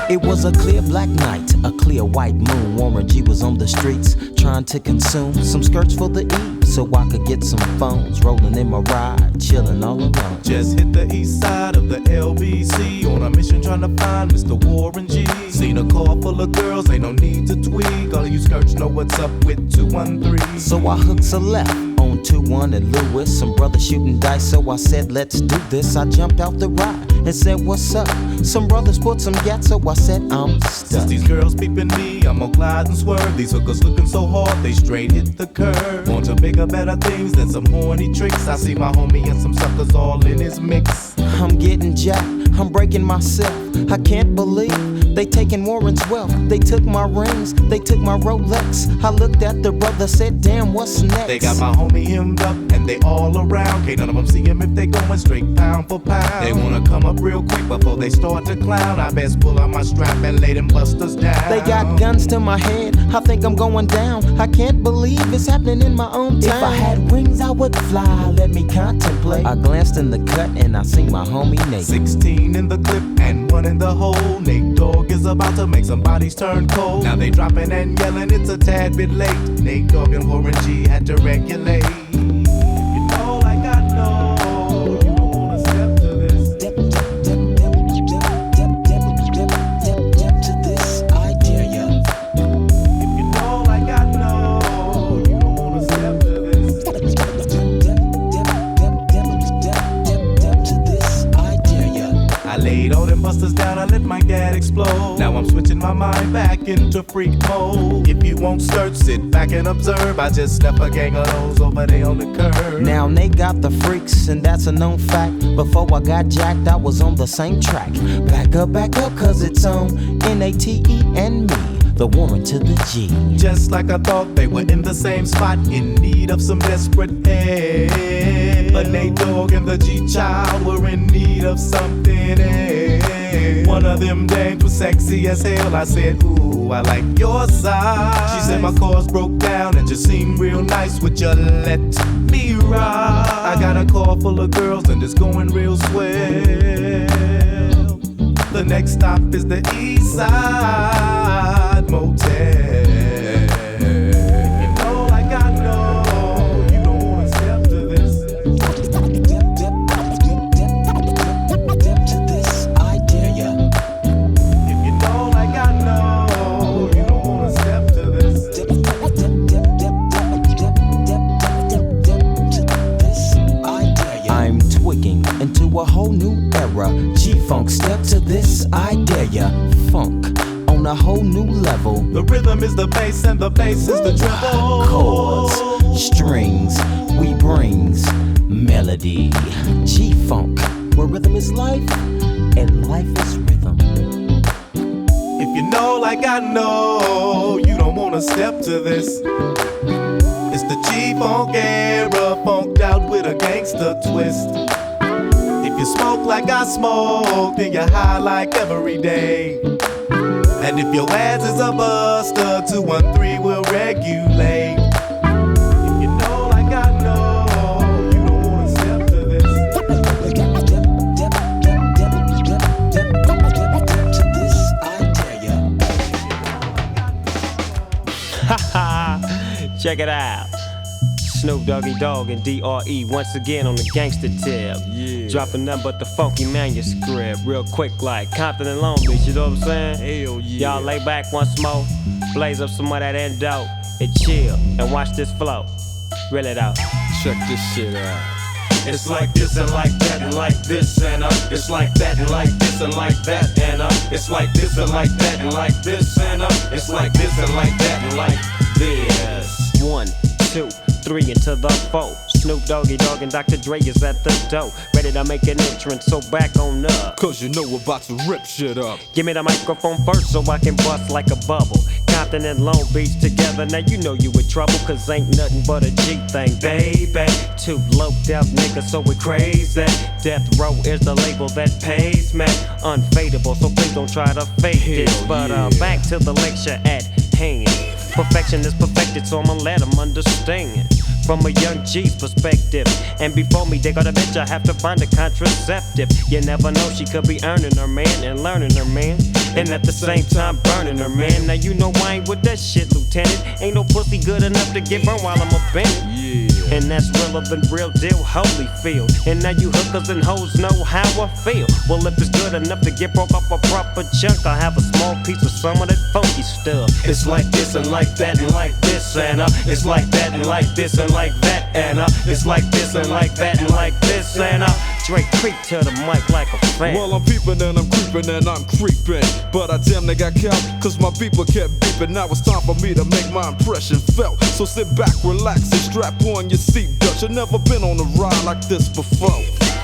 It was a clear black night, a clear white moon. Warren G was on the streets trying to consume some skirts for the E, so I could get some phones. Rolling in my ride, chilling all alone. Just hit the east side of the LBC on a mission trying to find Mr. Warren G. Seen a car full of girls, ain't no need to tweak. All of you skirts know what's up with 213. So I hooked a left on 21 and Lewis. Some brothers shooting dice, so I said, let's do this. I jumped out the ride and said, what's up? Some brothers put some gas, so I said, I'm stuck. Since these girls peeping me, I'm gonna glide and swerve. These hookers looking so hard, they straight hit the curve. Want to bigger, better things than some horny tricks. I see my homie and some suckers all in his mix. I'm getting jacked, I'm breaking myself. I can't believe they taking Warren's wealth. They took my rings, they took my Rolex. I looked at the brother, said, damn, what's next? They got my homie hemmed up and they all around. Can't none of them see him if they going straight pound for pound. They wanna come up real quick before they start to clown. I best pull out my strap and lay them busters down. They got guns to my head, I think I'm going down. I can't believe it's happening in my own town. If I had wings, I would fly, let me contemplate. I glanced in the cut and I seen my homie Nate. 16 in the clip and 1 in the hole. Nate Dogg is about to make some bodies turn cold. Now they dropping and yelling, it's a tad bit late. Nate Dogg and Warren G had to regulate. You know, like I know, you don't wanna step to this. Step to this, I dare ya. If you know, like I know, you don't wanna step to this. Step to this, I dare ya. I laid all them busters down, I let my gat explode. Now I'm switching my mind back into freak mode. If you won't search, sit back and observe. I just left a gang of those over there on the curb. Now Nate got the freaks, and that's a known fact. Before I got jacked, I was on the same track. Back up, cause it's on NATE and me. The Warren to the G. Just like I thought, they were in the same spot, in need of some desperate help. But Nate Dogg and the G-Child were in need of something else. well. One of them dames was sexy as hell. I said, ooh, I like your side. She said my chords broke down and just seemed real nice. Would you let me ride? I got a car full of girls and it's going real swell. The next stop is the East Side Motel. You know, like I know, you don't wanna step to this. Step to this, I dare ya. If you know, like I know, you don't wanna step to this. Step to this, I dare ya. I'm twigging into a whole new era. G-Funk, step to this, I dare ya. Funk on a whole new level. The rhythm is the bass and the bass is the treble. Chords, strings, we brings melody. G-Funk, where rhythm is life and life is rhythm. If you know like I know, you don't wanna step to this. It's the G-Funk era, funked out with a gangsta twist. If you smoke like I smoke, then you're high like every day. And if your ass is a buster, 213 will regulate. If you know like I know, you don't wanna step to this. Step to this, I dare ya. Ha ha! Check it out. Snoop Doggy Dogg and DRE once again on the gangster tip. Yeah. Dropping nothing but the funky manuscript. Real quick like Compton and Long Beach, you know what I'm saying? Hell yeah. Y'all lay back once more, blaze up some of that endo, and chill, and watch this flow. Reel it out. Check this shit out. It's like this and like that and like this and it's like that and like this and like that and it's like this and like that and like this and it's like this and like that and like this. 1, 2, 3 into the 4. Snoop Doggy Dogg and Dr. Dre is at the door, ready to make an entrance, so back on up. Cause you know we're about to rip shit up. Give me the microphone first so I can bust like a bubble. Compton and Long Beach together, now you know you in trouble, cause ain't nothing but a G thing, baby. 2 loped out niggas, so we crazy. Death Row is the label that pays me. Unfadable, so please don't try to fake this. But back to the lecture at hand. Perfection is perfected, so I'ma let them understand. From a young G's perspective. And before me, they got a bitch, I have to find a contraceptive. You never know, she could be earning her man and learning her man. And at the same time, burning her man. Now you know I ain't with that shit, Lieutenant. Ain't no pussy good enough to get burned while I'm a bennett. Yeah. And that's realer than real deal, Holyfield. And now you hookers and hoes know how I feel. Well, if it's good enough to get broke off a proper chunk, I'll have a small piece of some of that funky stuff. It's like this and like that and like this and it's like that and like this and like that and it's like this and like that and like this and Dre creep to the mic like a fan. Well, I'm peeping and I'm creeping and I'm creeping, but I damn near got caught cause my people kept beeping. Now it's time for me to make my impression felt. So sit back, relax and strap on your seatbelt. You've never been on a ride like this before.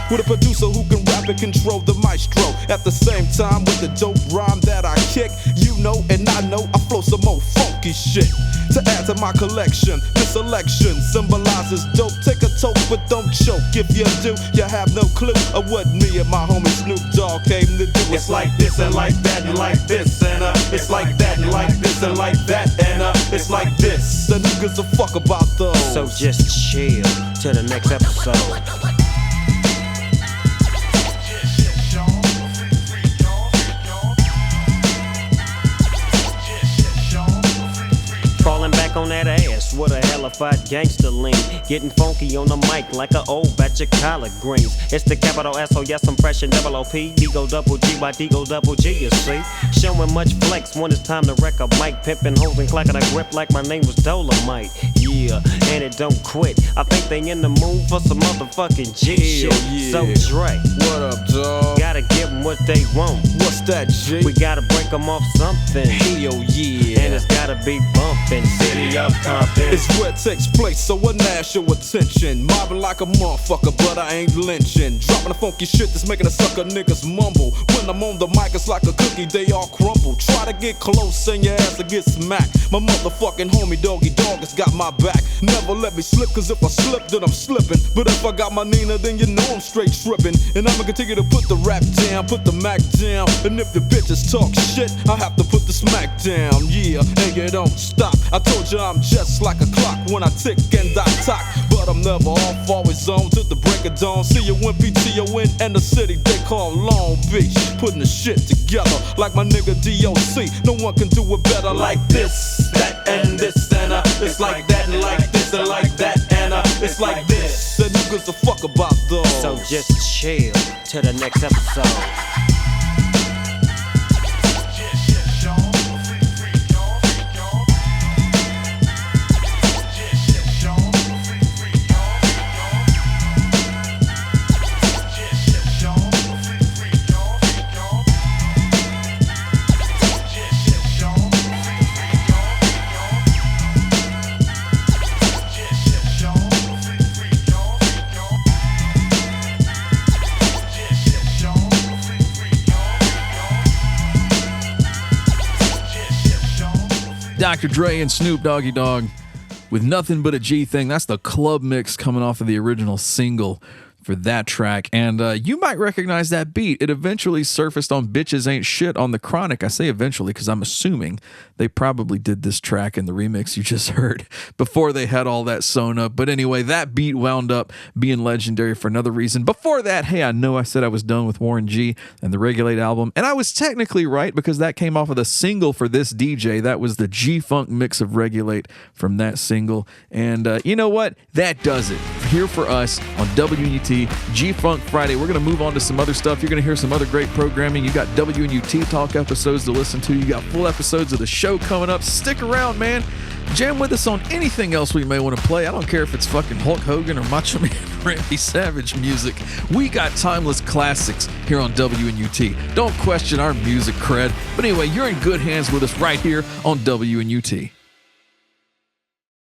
With a producer who can rap and control the maestro. At the same time with the dope rhyme that I kick. You know and I know I flow some more funky shit. To add to my collection, this selection symbolizes dope. Take a toke but don't choke. If you do, you have no clue of what me and my homie Snoop Dogg came to do. It's like this and like that and like this and it's like that and like this and like that and it's like this. The niggas a fuck about those. So just chill till the next episode. Falling back on that ass with a hellified gangster lean. Getting funky on the mic like an old batch of collard greens. It's the capital S, oh yes, I'm fresh and double OP. D-Go double G by D-Go double G, you see. Showing much flex when it's time to wreck a mic. Pimping hoes and clacking a grip like my name was Dolomite. Yeah, and it don't quit. I think they in the mood for some motherfucking G shit. Yeah. So Dre, what up, dawg? Gotta give them what they want. What's that, G? We gotta break them off something. Hell yeah. And it's gotta be bumpin'. City of Compton. It's where it takes place, so I nash your attention. Mobbing like a motherfucker, but I ain't lynching. Dropping the funky shit that's making the sucker niggas mumble. When I'm on the mic, it's like a cookie, they all crumble. Try to get close and your ass will get smacked. My motherfucking homie Doggy Dogg has got my back. Never let me slip, cause if I slip, then I'm slipping. But if I got my Nina, then you know I'm straight tripping. And I'ma continue to put the rap down, put the Mac down. And if the bitches talk shit, I have to put the smack down. Yeah, and you don't stop. I told you I'm just like a clock when I tick and I talk. But I'm never off, always on till the break of dawn. See you when PTON and the city they call Long Beach. Putting the shit together like my nigga DOC. No one can do it better like this, that, and this, and it's like that, and like this, and like that, and it's like this. And who gives a fuck about those? So just chill till the next episode. Dr. Dre and Snoop Doggy Dogg with Nothing But a G Thing. That's the club mix coming off of the original single for that track. And you might recognize that beat. It eventually surfaced on Bitches Ain't Shit on The Chronic. I say eventually because I'm assuming they probably did this track in the remix you just heard before they had all that sewn up. But anyway, that beat wound up being legendary for another reason. Before that, hey, I know I said I was done with Warren G and the Regulate album. And I was technically right because that came off of the single for this DJ. That was the G-Funk mix of Regulate from that single. And you know what? That does it here for us on WNUT G-Funk Friday. We're going to move on to some other stuff. You're going to hear some other great programming. You got WNUT Talk episodes to listen to. You got full episodes of the show coming up. Stick around, man. Jam with us on anything else we may want to play. I don't care if it's fucking Hulk Hogan or Macho Man Randy Savage music. We got timeless classics here on WNUT. Don't question our music cred. But anyway, you're in good hands with us right here on WNUT.